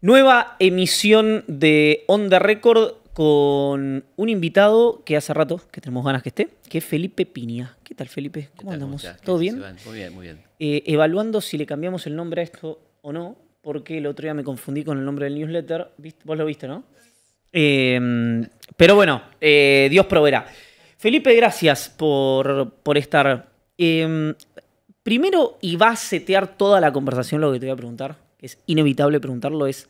Nueva emisión de On The Record con un invitado que hace rato que tenemos ganas que esté, que es Felipe Piña. ¿Qué tal, Felipe? ¿Cómo andamos? ¿Todo bien? Muy bien, muy bien. Evaluando si le cambiamos el nombre a esto o no, porque el otro día me confundí con el nombre del newsletter. Vos lo viste, ¿no? Pero bueno, Dios proveerá. Felipe, gracias por estar. Primero, y va a setear toda la conversación lo que te voy a preguntar, que es inevitable preguntarlo, es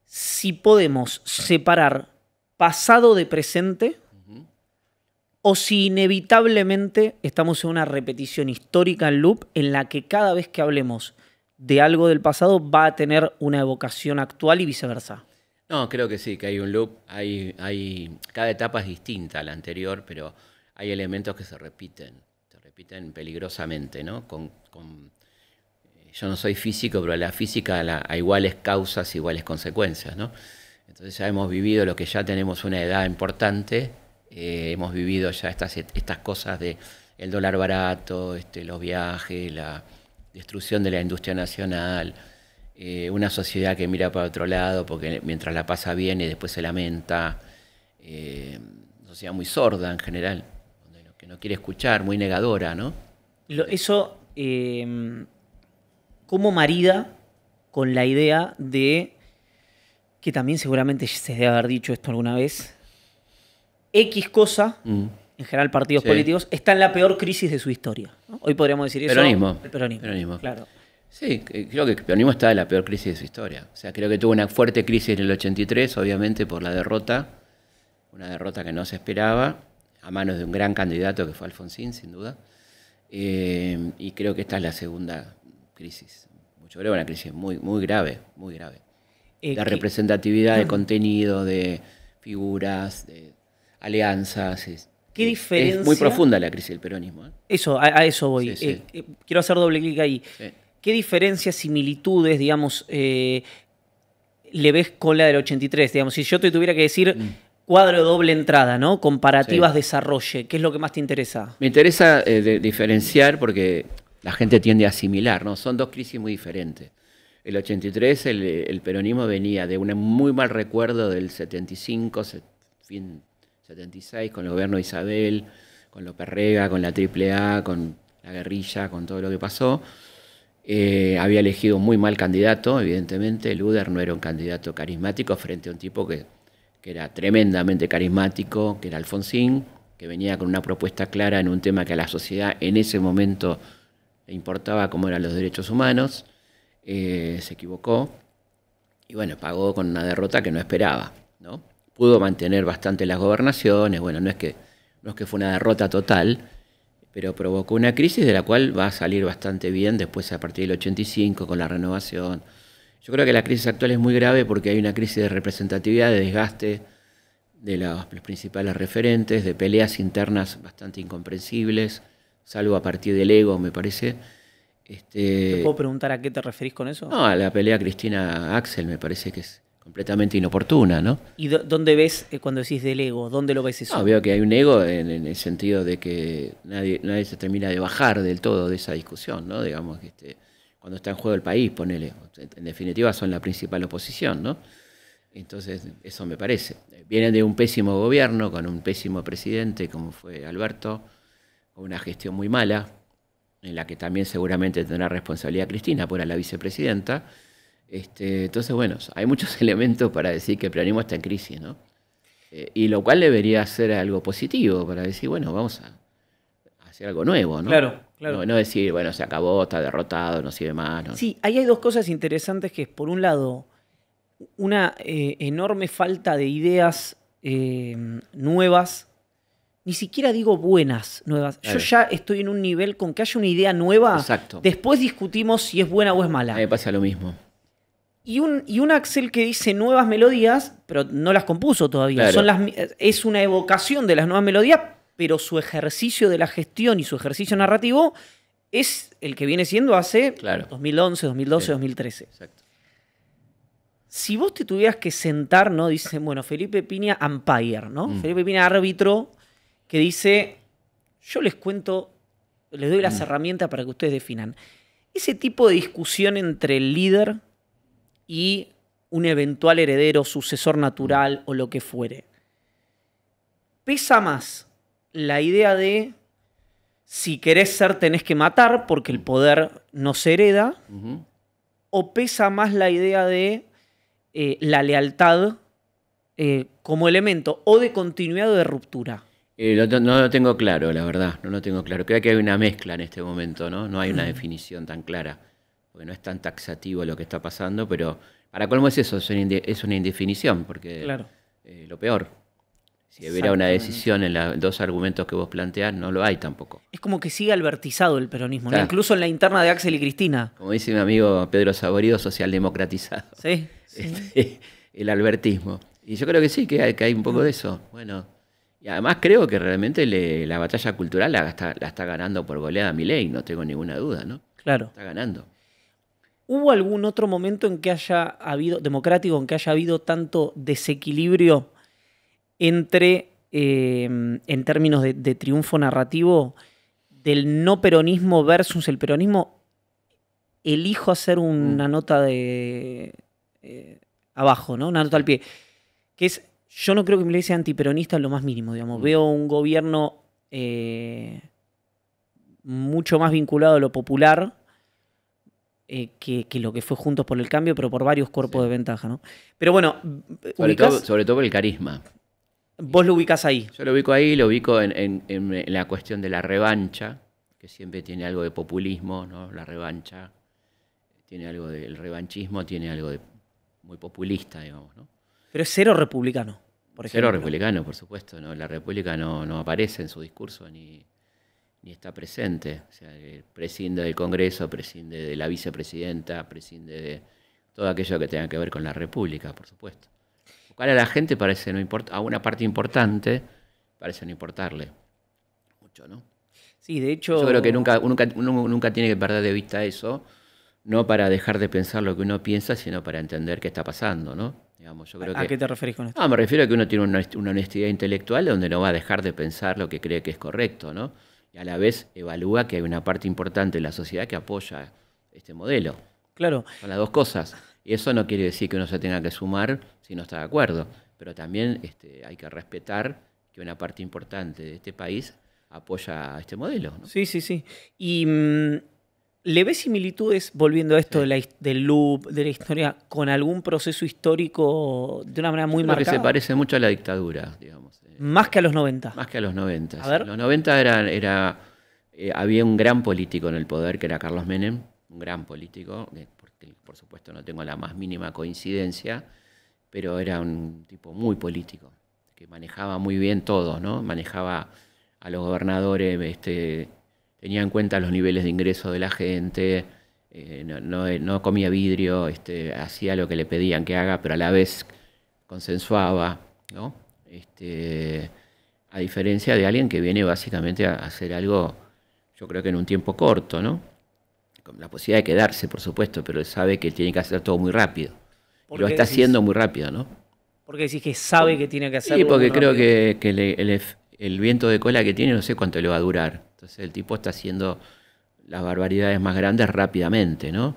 si podemos separar pasado de presente o si inevitablemente estamos en una repetición histórica en loop en la que cada vez que hablemos de algo del pasado va a tener una evocación actual y viceversa. No, creo que sí, que hay un loop, cada etapa es distinta a la anterior, pero hay elementos que se repiten peligrosamente, ¿no? Yo no soy físico, pero la física a iguales causas, iguales consecuencias, ¿no? Entonces ya hemos vivido lo que ya tenemos una edad importante, hemos vivido ya estas cosas de el dólar barato, los viajes, la destrucción de la industria nacional, una sociedad que mira para otro lado porque mientras la pasa bien y después se lamenta, una sociedad muy sorda en general, que no quiere escuchar, muy negadora, ¿no? Eso, ¿cómo marida con la idea de, que también seguramente se debe haber dicho esto alguna vez, X cosa, en general partidos políticos, está en la peor crisis de su historia, ¿no? Hoy podríamos decir eso. El peronismo. Claro. Sí, creo que el peronismo está en la peor crisis de su historia. O sea, creo que tuvo una fuerte crisis en el 83, obviamente por la derrota, una derrota que no se esperaba, a manos de un gran candidato que fue Alfonsín, sin duda. Y creo que esta es la segunda crisis. Yo creo que una crisis muy, muy grave, muy grave. De representatividad, de contenido, de figuras, de alianzas. ¿Qué diferencia? Es muy profunda la crisis del peronismo, ¿eh? Eso, a eso voy. Sí. Quiero hacer doble clic ahí. Sí. ¿Qué diferencias, similitudes, digamos, le ves con la del 83? Digamos, si yo te tuviera que decir cuadro de doble entrada, ¿no? Comparativas, desarrolle, ¿qué es lo que más te interesa? Me interesa diferenciar porque la gente tiende a asimilar, ¿no? Son dos crisis muy diferentes. El 83, el peronismo venía de un muy mal recuerdo del 75, fin 76, con el gobierno de Isabel, con López Rega, con la AAA, con la guerrilla, con todo lo que pasó. Había elegido un muy mal candidato, evidentemente. Luder no era un candidato carismático frente a un tipo que era tremendamente carismático, que era Alfonsín, que venía con una propuesta clara en un tema que a la sociedad en ese momento le importaba, como eran los derechos humanos. Se equivocó y bueno, pagó con una derrota que no esperaba, ¿no? Pudo mantener bastante las gobernaciones, bueno, no es que fue una derrota total, pero provocó una crisis de la cual va a salir bastante bien después a partir del 85 con la renovación. Yo creo que la crisis actual es muy grave porque hay una crisis de representatividad, de desgaste de los principales referentes, de peleas internas bastante incomprensibles, salvo a partir del ego, me parece. ¿Te puedo preguntar a qué te referís con eso? No, a la pelea Cristina-Axel me parece que es completamente inoportuna, ¿no? ¿Y dónde ves, cuando decís del ego, dónde lo ves eso? No, veo que hay un ego en el sentido de que nadie se termina de bajar del todo de esa discusión, ¿no? Digamos que cuando está en juego el país, ponele. En definitiva son la principal oposición, ¿no? Entonces, eso me parece. Vienen de un pésimo gobierno, con un pésimo presidente, como fue Alberto, con una gestión muy mala, en la que también seguramente tendrá responsabilidad Cristina, pues era la vicepresidenta. Entonces, bueno, hay muchos elementos para decir que el peronismo está en crisis, ¿no? Y lo cual debería ser algo positivo, para decir, bueno, vamos a hacer algo nuevo, ¿no? Claro. No decir, bueno, se acabó, está derrotado, no sirve más, ¿no? Sí, ahí hay dos cosas interesantes que es, por un lado, una enorme falta de ideas nuevas. Ni siquiera digo buenas, nuevas. Claro. Yo ya estoy en un nivel con que haya una idea nueva. Exacto. Después discutimos si es buena o es mala. A mí me pasa lo mismo. Y un Axel que dice nuevas melodías, pero no las compuso todavía. Claro. Es una evocación de las nuevas melodías, pero su ejercicio de la gestión y su ejercicio narrativo es el que viene siendo hace 2011, 2012, 2013. Exacto. Si vos te tuvieras que sentar, ¿no? Dicen, bueno, Felipe Piña, umpire, ¿no? Felipe Piña, árbitro, que dice, yo les cuento, les doy las herramientas para que ustedes definan. Ese tipo de discusión entre el líder y un eventual heredero, sucesor natural o lo que fuere. ¿Pesa más la idea de si querés ser tenés que matar porque el poder no se hereda? ¿O pesa más la idea de la lealtad como elemento o de continuidad o de ruptura? No lo tengo claro, la verdad, no lo tengo claro. Creo que hay una mezcla en este momento, ¿no? No hay una definición tan clara, porque no es tan taxativo lo que está pasando, pero para colmo es eso, es una indefinición, porque Claro. Lo peor, si hubiera una decisión en los dos argumentos que vos planteás, no lo hay tampoco. Es como que sigue albertizado el peronismo, ¿no? Claro. Incluso en la interna de Axel y Cristina. Como dice mi amigo Pedro Saborido, socialdemocratizado. Sí. El albertismo. Y yo creo que sí, que hay un poco de eso. Bueno, y además creo que realmente la batalla cultural la está ganando por goleada Milei, no tengo ninguna duda, ¿no? Claro. Está ganando. ¿Hubo algún otro momento en que haya habido, democrático, en que haya habido tanto desequilibrio entre, en términos de triunfo narrativo, del no peronismo versus el peronismo? Elijo hacer una nota de abajo, ¿no? Una nota al pie. Que es, yo no creo que Milei sea antiperonista en lo más mínimo, digamos. Veo un gobierno mucho más vinculado a lo popular que lo que fue Juntos por el Cambio, pero por varios cuerpos de ventaja, ¿no? Pero bueno, sobre todo por el carisma. Vos lo ubicás ahí. Yo lo ubico ahí, lo ubico en la cuestión de la revancha, que siempre tiene algo de populismo, ¿no? La revancha tiene algo del revanchismo, tiene algo de muy populista, digamos, ¿no? Pero es cero republicano, por ejemplo. Cero republicano, por supuesto, ¿no? La República no aparece en su discurso ni está presente. O sea, prescinde del Congreso, prescinde de la vicepresidenta, prescinde de todo aquello que tenga que ver con la República, por supuesto. Lo cual a la gente parece no importa, a una parte importante parece no importarle mucho, ¿no? Sí, de hecho... Yo creo que uno nunca tiene que perder de vista eso, no para dejar de pensar lo que uno piensa, sino para entender qué está pasando, ¿no? Digamos, yo creo ¿A qué te referís con esto? No, me refiero a que uno tiene una honestidad intelectual donde no va a dejar de pensar lo que cree que es correcto, ¿no? Y a la vez evalúa que hay una parte importante de la sociedad que apoya este modelo. Claro. Son las dos cosas. Y eso no quiere decir que uno se tenga que sumar si no está de acuerdo. Pero también hay que respetar que una parte importante de este país apoya este modelo, ¿no? Sí, sí, sí. Y ¿le ves similitudes, volviendo a esto del loop, de la historia, con algún proceso histórico de una manera muy Creo marcada? que se parece mucho a la dictadura, digamos. Más que a los 90. Más que a los 90. A ver. En los 90 había un gran político en el poder, que era Carlos Menem, un gran político, porque por supuesto no tengo la más mínima coincidencia, pero era un tipo muy político, que manejaba muy bien todo, ¿no? Manejaba a los gobernadores, tenía en cuenta los niveles de ingreso de la gente, no comía vidrio, hacía lo que le pedían que haga, pero a la vez consensuaba, ¿no? A diferencia de alguien que viene básicamente a hacer algo, yo creo que en un tiempo corto, ¿no? Con la posibilidad de quedarse, por supuesto, pero él sabe que tiene que hacer todo muy rápido. Y lo está haciendo muy rápido, ¿no? ¿Por qué decís que sabe que tiene que hacerlo? Sí, porque muy creo rápido? que el viento de cola que tiene no sé cuánto le va a durar. Entonces el tipo está haciendo las barbaridades más grandes rápidamente, ¿no?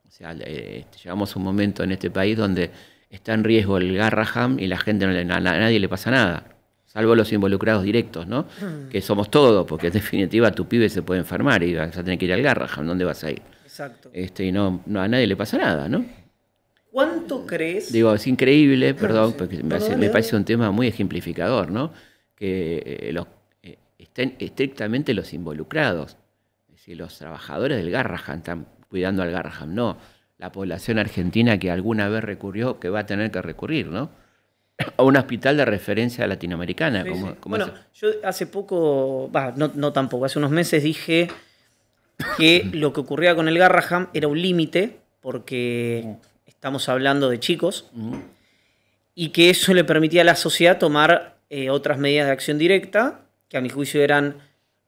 O sea, llegamos a un momento en este país donde está en riesgo el Garraham y la gente a nadie le pasa nada, salvo los involucrados directos, ¿no? Que somos todos, porque en definitiva tu pibe se puede enfermar y vas a tener que ir al Garraham, ¿dónde vas a ir? Exacto. Y no a nadie le pasa nada, ¿no? ¿Cuánto crees? Digo, es increíble, perdón, Sí. porque No, me parece un tema muy ejemplificador, ¿no? Que estén estrictamente los involucrados, es decir, los trabajadores del Garraham están cuidando al Garraham, no la población argentina que alguna vez recurrió, que va a tener que recurrir, ¿no? A un hospital de referencia latinoamericana. Sí, Como, sí. como Bueno, yo hace poco, no tampoco, hace unos meses dije que lo que ocurría con el Garraham era un límite, porque estamos hablando de chicos, y que eso le permitía a la sociedad tomar otras medidas de acción directa, que a mi juicio eran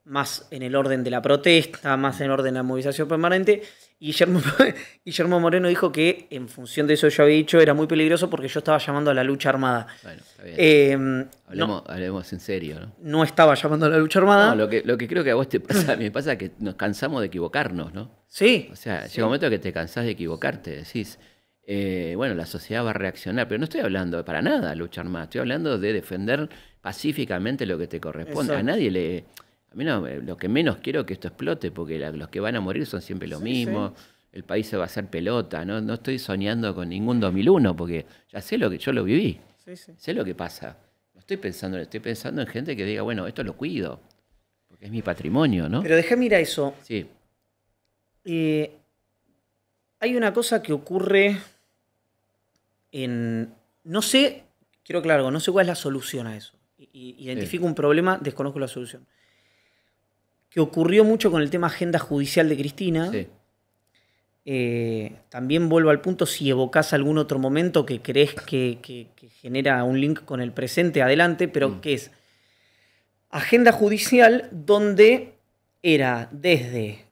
más en el orden de la protesta, más en orden de la movilización permanente. Y Guillermo Moreno dijo que en función de eso yo había dicho era muy peligroso porque yo estaba llamando a la lucha armada. Bueno, está bien. No, Hablemos en serio, ¿no? no estaba llamando a la lucha armada. No, lo que creo que a vos te pasa, me pasa que nos cansamos de equivocarnos, ¿no? Sí. O sea, llega un momento que te cansás de equivocarte, decís, bueno, la sociedad va a reaccionar. Pero no estoy hablando para nada de luchar más, estoy hablando de defender pacíficamente lo que te corresponde. Exacto. A mí no, lo que menos quiero es que esto explote, porque los que van a morir son siempre los mismos. Sí. El país se va a hacer pelota. No estoy soñando con ningún 2001, porque ya sé lo que yo lo viví. Sí, sí. Sé lo que pasa. No estoy pensando en gente que diga, bueno, esto lo cuido, porque es mi patrimonio, ¿no? Pero déjame ir a eso. Sí, Hay una cosa que ocurre en... No sé, quiero aclarar algo, no sé cuál es la solución a eso. Identifico un problema, desconozco la solución. Que ocurrió mucho con el tema agenda judicial de Cristina. sí. También vuelvo al punto, si evocás algún otro momento que crees que genera un link con el presente, adelante, pero que es agenda judicial donde era desde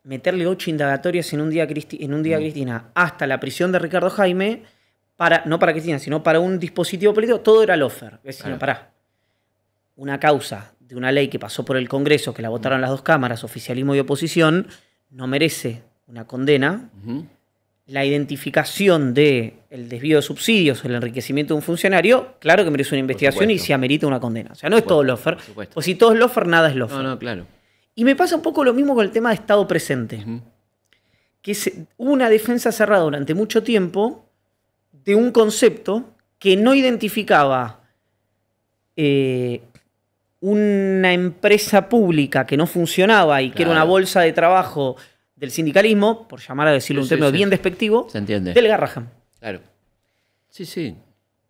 meterle 8 indagatorias en un día, a Cristina hasta la prisión de Ricardo Jaime, no para Cristina, sino para un dispositivo político, todo era lawfare. Es decir, no, pará. Una causa de una ley que pasó por el Congreso, que la votaron las dos cámaras, oficialismo y oposición, no merece una condena. La identificación del desvío de subsidios, el enriquecimiento de un funcionario, claro que merece una investigación y se amerita una condena. O sea, no es todo lawfare. Pues si todo es lawfare, nada es lawfare. No, claro. Y me pasa un poco lo mismo con el tema de Estado presente. Que hubo una defensa cerrada durante mucho tiempo de un concepto que no identificaba una empresa pública que no funcionaba y que era una bolsa de trabajo del sindicalismo, por llamar a decirlo un término bien despectivo, se entiende. Del Garrahan. Claro. Sí, sí.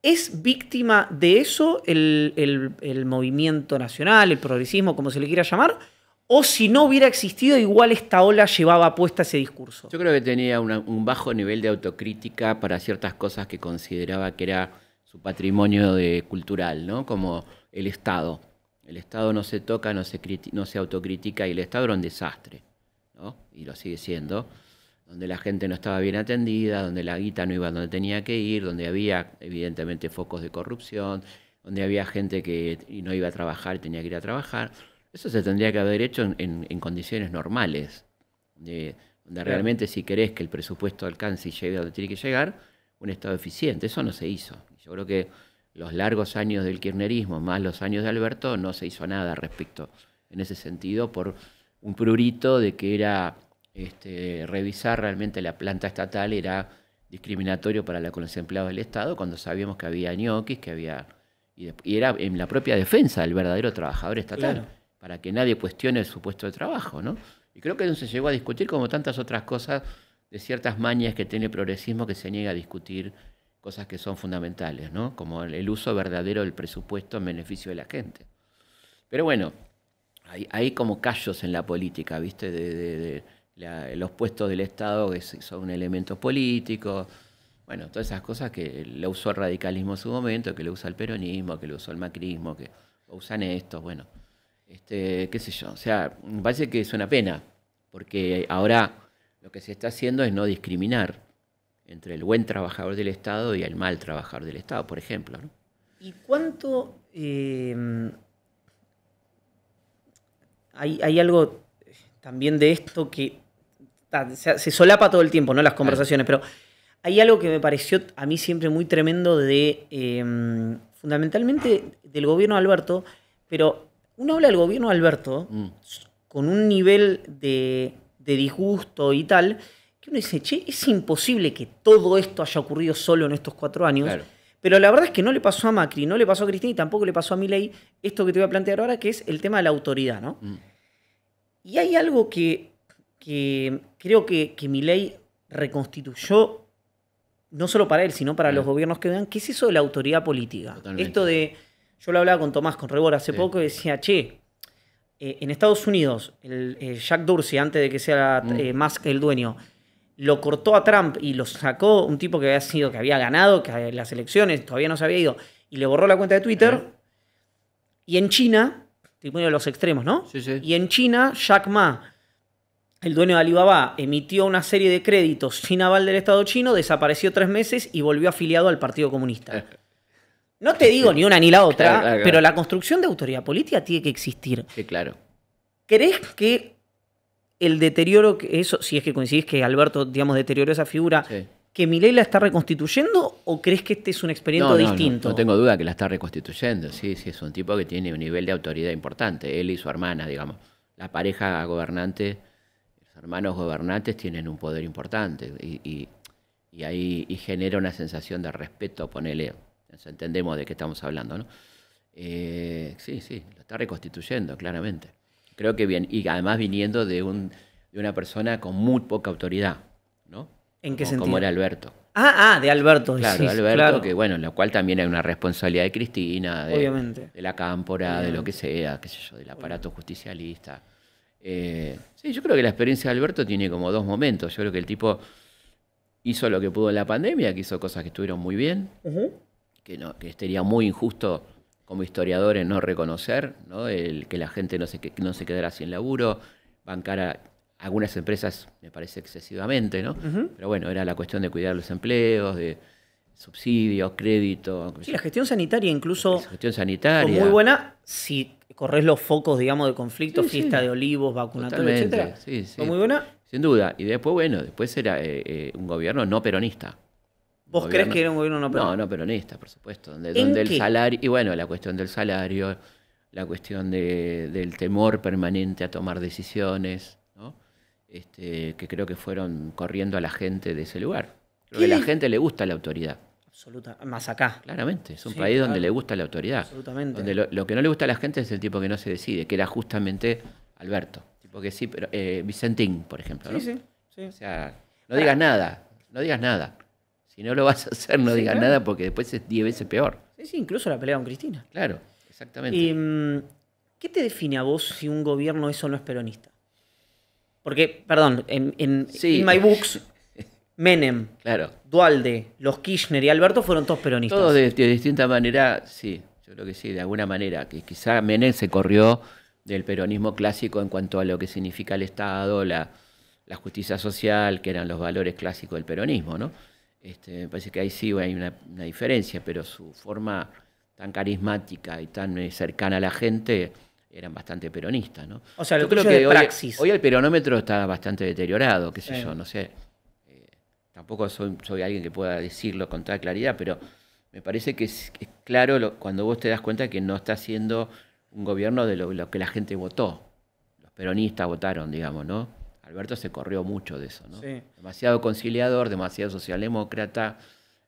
¿Es víctima de eso el movimiento nacional, el progresismo, como se le quiera llamar? ¿O si no hubiera existido, igual esta ola llevaba puesta ese discurso? Yo creo que tenía un bajo nivel de autocrítica para ciertas cosas que consideraba que era su patrimonio cultural, ¿no? Como el Estado. El Estado no se toca, no se autocritica, y el Estado era un desastre, ¿no? Y lo sigue siendo, donde la gente no estaba bien atendida, donde la guita no iba donde tenía que ir, donde había evidentemente focos de corrupción, donde había gente que no iba a trabajar y tenía que ir a trabajar. Eso se tendría que haber hecho en condiciones normales, donde realmente, si querés que el presupuesto alcance y llegue a donde tiene que llegar, un Estado eficiente. Eso no se hizo. Yo creo que los largos años del kirchnerismo, más los años de Alberto, no se hizo nada respecto en ese sentido, por un prurito de que era revisar realmente la planta estatal era discriminatorio para los empleados del Estado, cuando sabíamos que había ñoquis, y era en la propia defensa del verdadero trabajador estatal, claro, para que nadie cuestione su puesto de trabajo, ¿no? Y creo que no se llegó a discutir, como tantas otras cosas, de ciertas mañas que tiene el progresismo, que se niega a discutir cosas que son fundamentales, ¿no? Como el uso verdadero del presupuesto en beneficio de la gente. Pero bueno, hay como callos en la política, ¿viste? Los puestos del Estado que son elementos políticos, bueno, todas esas cosas que lo usó el radicalismo en su momento, que lo usa el peronismo, que lo usó el macrismo, que lo usan estos, bueno, qué sé yo. O sea, me parece que es una pena, porque ahora lo que se está haciendo es no discriminar entre el buen trabajador del Estado y el mal trabajador del Estado, por ejemplo, ¿no? ¿Y cuánto hay algo también de esto que se solapa todo el tiempo, ¿no? Las conversaciones, pero hay algo que me pareció a mí siempre muy tremendo fundamentalmente del gobierno de Alberto, pero uno habla del gobierno de Alberto con un nivel de disgusto y tal, que uno dice, che, es imposible que todo esto haya ocurrido solo en estos 4 años. Claro. Pero la verdad es que no le pasó a Macri, no le pasó a Cristina y tampoco le pasó a Milei esto que te voy a plantear ahora, que es el tema de la autoridad, ¿no? Y hay algo que creo que Milei reconstituyó, no solo para él, sino para los gobiernos que vengan, que es eso de la autoridad política. Totalmente. Esto de, yo lo hablaba con Tomás, con Rebor hace poco, y decía, che, en Estados Unidos, Jack Dorsey, antes de que sea Musk el dueño, lo cortó a Trump y lo sacó un tipo que había ganado, que las elecciones todavía no se había ido, y le borró la cuenta de Twitter. Y en China, te pongo los extremos, ¿no? Sí, sí. Y en China, Jack Ma, el dueño de Alibaba, emitió una serie de créditos sin aval del Estado chino, desapareció 3 meses y volvió afiliado al Partido Comunista. No te digo ni una ni la otra, claro. Pero la construcción de autoridad política tiene que existir. Sí, claro. ¿Crees que el deterioro, si es que coincidís que Alberto, digamos, deterioró esa figura, que Milei la está reconstituyendo o crees que este es un experimento distinto? No tengo duda que la está reconstituyendo. Sí, es un tipo que tiene un nivel de autoridad importante. Él y su hermana, digamos. La pareja gobernante, los hermanos gobernantes tienen un poder importante y ahí genera una sensación de respeto, ponele. Entendemos de qué estamos hablando, ¿no? Sí, lo está reconstituyendo, claramente. Creo que bien, y además viniendo de una persona con muy poca autoridad, ¿no? ¿En qué sentido? Como era Alberto. De Alberto. Claro, sí, Alberto, claro. que bueno, en la cual también hay una responsabilidad de Cristina, Obviamente. de la cámpora, de lo que sea, qué sé yo, del aparato justicialista. Sí, yo creo que la experiencia de Alberto tiene como dos momentos. Yo creo que el tipo hizo lo que pudo en la pandemia, que hizo cosas que estuvieron muy bien, que sería muy injusto como historiador en no reconocer, ¿no? Que la gente no se quedara sin laburo, bancar a algunas empresas, me parece excesivamente, ¿no? Pero bueno, era la cuestión de cuidar los empleos, de subsidios, crédito. Sí, la gestión sanitaria incluso La gestión sanitaria. fue muy buena si corres los focos, digamos, de conflicto, fiesta de olivos, vacunatorio, etcétera. Sí. Fue muy buena. Sin duda. Y después era un gobierno no peronista. ¿Vos crees que era un gobierno no peronista? No peronista, por supuesto. Donde ¿En el qué? salario, y bueno, la cuestión del salario, la cuestión del temor permanente a tomar decisiones, ¿no? Que creo que fueron corriendo a la gente de ese lugar. Creo que a la gente le gusta la autoridad. Absoluta. Más acá. Claramente, es un Sí, país donde claro. le gusta la autoridad. Absolutamente. Donde lo que no le gusta a la gente es el tipo que no se decide, que era justamente Alberto. Tipo que sí, pero Vicentín, por ejemplo, ¿no? Sí. O sea, no digas nada. Si no lo vas a hacer, no digas nada porque después es 10 veces peor. Sí, incluso la pelea con Cristina. Claro, exactamente. ¿Qué te define a vos si un gobierno es o no es peronista? Porque, perdón, in my books, Menem, claro. Duhalde, los Kirchner y Alberto fueron todos peronistas. Todos de distinta manera, sí, yo creo que sí, de alguna manera. Que quizá Menem se corrió del peronismo clásico en cuanto a lo que significa el Estado, la justicia social, que eran los valores clásicos del peronismo, ¿no? Me parece que ahí sí hay una diferencia, pero su forma tan carismática y tan cercana a la gente eran bastante peronistas, ¿no? O sea, yo creo que de praxis. Hoy el peronómetro está bastante deteriorado, qué sé yo, no sé. Tampoco soy alguien que pueda decirlo con toda claridad, pero me parece que es claro cuando vos te das cuenta que no está siendo un gobierno de lo que la gente votó. Los peronistas votaron, digamos, ¿no? Alberto se corrió mucho de eso, ¿no? Sí. Demasiado conciliador, demasiado socialdemócrata,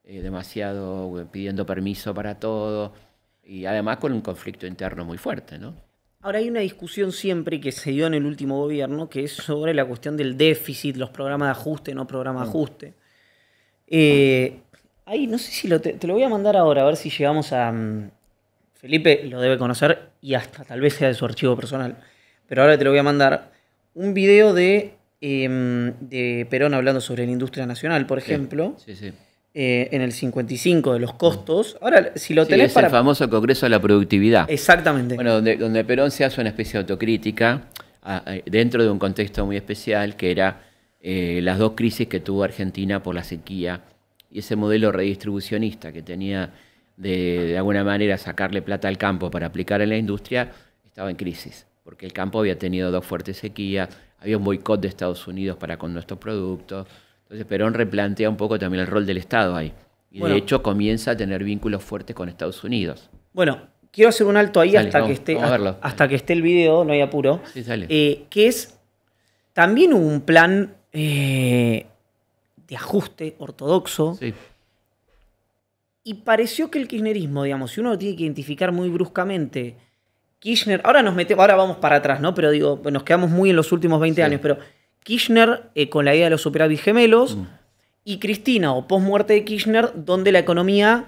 demasiado pidiendo permiso para todo, y además con un conflicto interno muy fuerte, ¿no? Ahora hay una discusión siempre que se dio en el último gobierno que es sobre la cuestión del déficit, los programas de ajuste, no programas de ajuste. Ahí no sé si te lo voy a mandar ahora, a ver si llegamos a... Felipe lo debe conocer y hasta tal vez sea de su archivo personal, pero ahora te lo voy a mandar. Un video de Perón hablando sobre la industria nacional, por ejemplo, Sí. En el 55 de los costos. Ahora, si lo tenés es el famoso Congreso de la Productividad. Exactamente. Bueno, donde Perón se hace una especie de autocrítica dentro de un contexto muy especial que era las dos crisis que tuvo Argentina por la sequía y ese modelo redistribucionista que tenía de alguna manera sacarle plata al campo para aplicar en la industria estaba en crisis, porque el campo había tenido dos fuertes sequías, había un boicot de Estados Unidos para con nuestros productos. Entonces Perón replantea un poco también el rol del Estado ahí. Y de hecho comienza a tener vínculos fuertes con Estados Unidos. Bueno, quiero hacer un alto ahí Dale, hasta que esté el video, no hay apuro. Sí, sale. Que es, también hubo un plan de ajuste ortodoxo. Sí. Y pareció que el kirchnerismo, digamos, si uno lo tiene que identificar muy bruscamente, Kirchner, ahora vamos para atrás, ¿no? Pero digo, nos quedamos muy en los últimos 20 años, pero Kirchner con la idea de los superávit gemelos y Cristina o post-muerte de Kirchner, donde la economía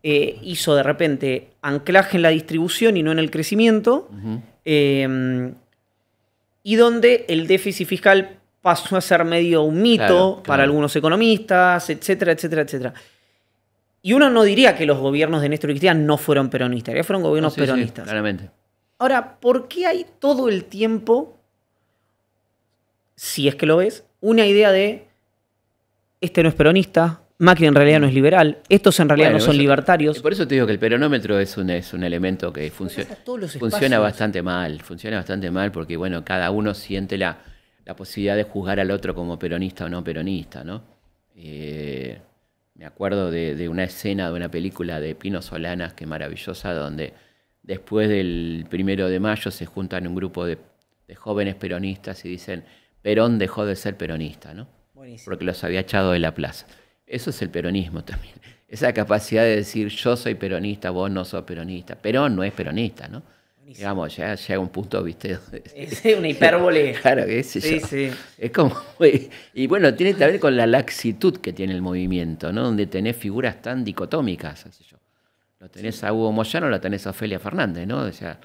hizo de repente anclaje en la distribución y no en el crecimiento, y donde el déficit fiscal pasó a ser medio un mito para algunos economistas, etcétera, etcétera, etcétera. Y uno no diría que los gobiernos de Néstor y Cristina no fueron peronistas, ya fueron gobiernos peronistas. Sí, claramente. Ahora, ¿por qué hay todo el tiempo, si es que lo ves, una idea de este no es peronista, Macri en realidad no es liberal, estos en realidad no son libertarios? Por eso te digo que el peronómetro es un elemento que funciona bastante mal. Funciona bastante mal porque, bueno, cada uno siente la posibilidad de juzgar al otro como peronista o no peronista, ¿no? Me acuerdo de una escena de una película de Pino Solanas, que maravillosa, donde después del 1 de mayo se juntan un grupo de jóvenes peronistas y dicen: Perón dejó de ser peronista, ¿no? Buenísimo. Porque los había echado de la plaza. Eso es el peronismo también. Esa capacidad de decir: yo soy peronista, vos no sos peronista. Perón no es peronista, ¿no? Buenísimo. Digamos, ya llega un punto, ¿viste? Es una hipérbole. Claro, qué sé yo. Sí. Es como... Y bueno, tiene que ver con la laxitud que tiene el movimiento, ¿no? Donde tenés figuras tan dicotómicas, qué sé yo. Lo tenés a Hugo Moyano, lo tenés a Ofelia Fernández, ¿no? O sea,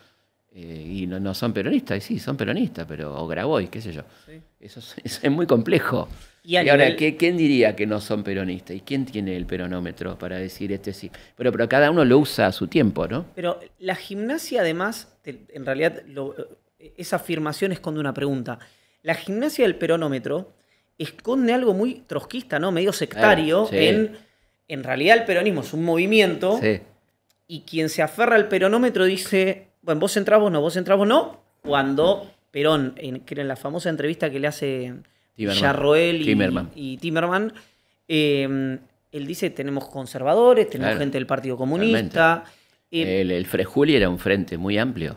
y no son peronistas, y sí, son peronistas, pero o Grabois, qué sé yo. Sí. Eso es muy complejo. Y ahora, ¿quién diría que no son peronistas? ¿Y quién tiene el peronómetro para decir sí? Pero cada uno lo usa a su tiempo, ¿no? Pero la gimnasia, además, en realidad, esa afirmación esconde una pregunta. La gimnasia del peronómetro esconde algo muy trotskista, ¿no? Medio sectario. Sí. En realidad, el peronismo es un movimiento. Sí. Y quien se aferra al peronómetro dice: bueno, vos entrás, vos no. Cuando Perón, que en la famosa entrevista que le hace Villarroel y Timerman, él dice: tenemos conservadores, tenemos gente del Partido Comunista. El Frejuli era un frente muy amplio.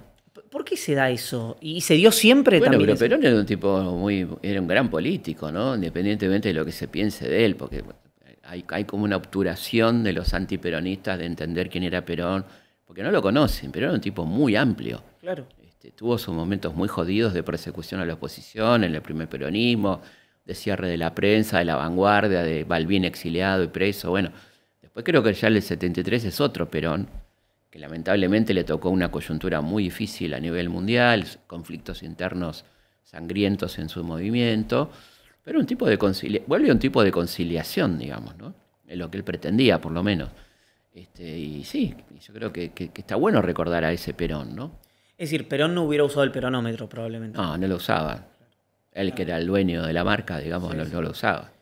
¿Por qué se da eso? ¿Y se dio siempre también? Bueno, pero Perón era un tipo era un gran político, ¿no? Independientemente de lo que se piense de él, porque hay como una obturación de los antiperonistas de entender quién era Perón, porque no lo conocen. Perón era un tipo muy amplio. Claro. Tuvo sus momentos muy jodidos de persecución a la oposición, en el primer peronismo, de cierre de la prensa, de La Vanguardia, de Balbín exiliado y preso. Bueno, después creo que ya el 73 es otro Perón, que lamentablemente le tocó una coyuntura muy difícil a nivel mundial, conflictos internos sangrientos en su movimiento, pero vuelve un tipo de conciliación, digamos, ¿no? Es lo que él pretendía, por lo menos. Y sí, yo creo que está bueno recordar a ese Perón, ¿no? Es decir, Perón no hubiera usado el peronómetro probablemente. No lo usaba. Él, que era el dueño de la marca, digamos, no lo usaba.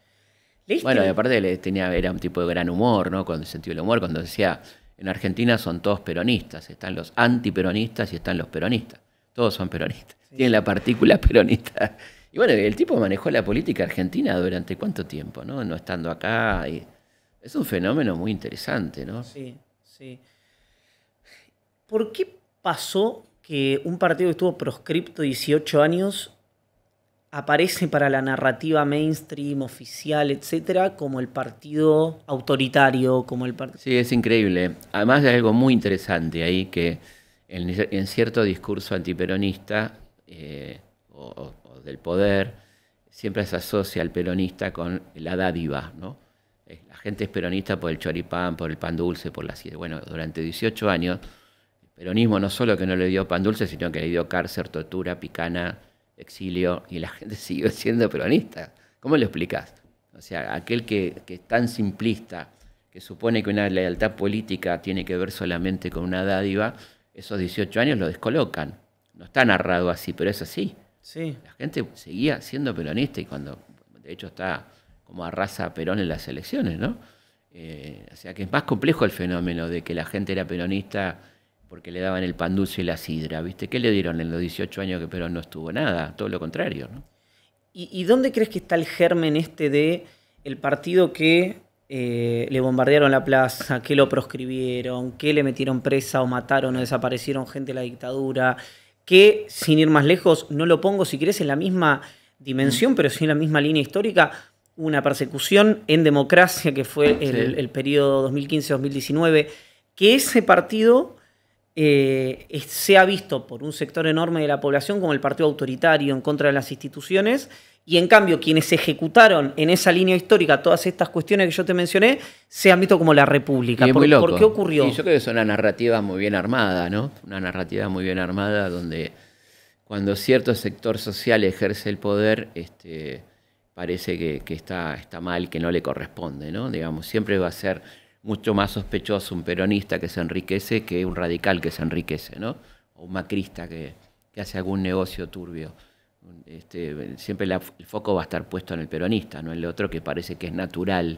Bueno, y aparte era un tipo de gran humor, ¿no? Con el sentido del humor, cuando decía: en Argentina son todos peronistas, están los antiperonistas y están los peronistas. Todos son peronistas. Sí. Tienen la partícula peronista. Y bueno, el tipo manejó la política argentina durante ¿cuánto tiempo, no? No estando acá. Es un fenómeno muy interesante, ¿no? Sí. ¿Por qué pasó que un partido que estuvo proscripto 18 años aparece para la narrativa mainstream, oficial, etcétera, como el partido autoritario, como el partido? Sí, es increíble. Además de algo muy interesante ahí, que en cierto discurso antiperonista o del poder, siempre se asocia al peronista con la dádiva, ¿no? La gente es peronista por el choripán, por el pan dulce, por la sidra. Bueno, durante 18 años... El peronismo no solo que no le dio pan dulce, sino que le dio cárcel, tortura, picana, exilio, y la gente siguió siendo peronista. ¿Cómo lo explicás? O sea, aquel que es tan simplista, que supone que una lealtad política tiene que ver solamente con una dádiva, esos 18 años lo descolocan. No está narrado así, pero es así. Sí. La gente seguía siendo peronista y cuando, de hecho, está como arrasa a Perón en las elecciones, ¿no? O sea, que es más complejo el fenómeno de que la gente era peronista porque le daban el pan dulce y la sidra, ¿viste? ¿Qué le dieron en los 18 años que Perón no estuvo? Nada, todo lo contrario, ¿no? ¿Y dónde crees que está el germen de el partido que le bombardearon la plaza, que lo proscribieron, que le metieron presa o mataron o desaparecieron gente de la dictadura, que, sin ir más lejos, no lo pongo, si querés, en la misma dimensión, pero sí en la misma línea histórica, una persecución en democracia, que fue el periodo 2015-2019, que ese partido... se ha visto por un sector enorme de la población como el partido autoritario en contra de las instituciones, y en cambio quienes ejecutaron en esa línea histórica todas estas cuestiones que yo te mencioné se han visto como la república. ¿Por qué ocurrió? Y yo creo que es una narrativa muy bien armada, ¿no? Una narrativa muy bien armada donde cuando cierto sector social ejerce el poder, parece que está mal, que no le corresponde, ¿no? Digamos, siempre va a ser mucho más sospechoso un peronista que se enriquece que un radical que se enriquece, ¿no? O un macrista que hace algún negocio turbio. Siempre el foco va a estar puesto en el peronista, no en el otro, que parece que es natural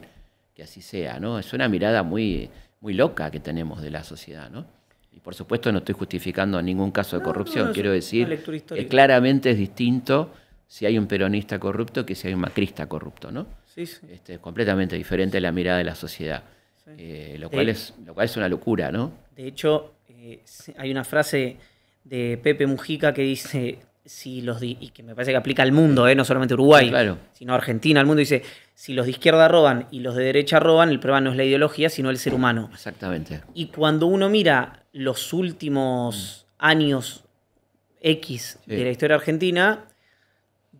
que así sea, ¿no? Es una mirada muy, muy loca que tenemos de la sociedad, ¿no? Y por supuesto no estoy justificando ningún caso de corrupción, quiero decir que claramente es distinto si hay un peronista corrupto que si hay un macrista corrupto, ¿no? Sí, sí. Completamente diferente a la mirada de la sociedad. Sí. Lo cual es una locura, ¿no? De hecho, hay una frase de Pepe Mujica que dice, y que me parece que aplica al mundo, no solamente a Uruguay, Claro. sino a Argentina, al mundo, dice, si los de izquierda roban y los de derecha roban, el problema no es la ideología, sino el ser humano. Exactamente. Y cuando uno mira los últimos años X de la historia argentina,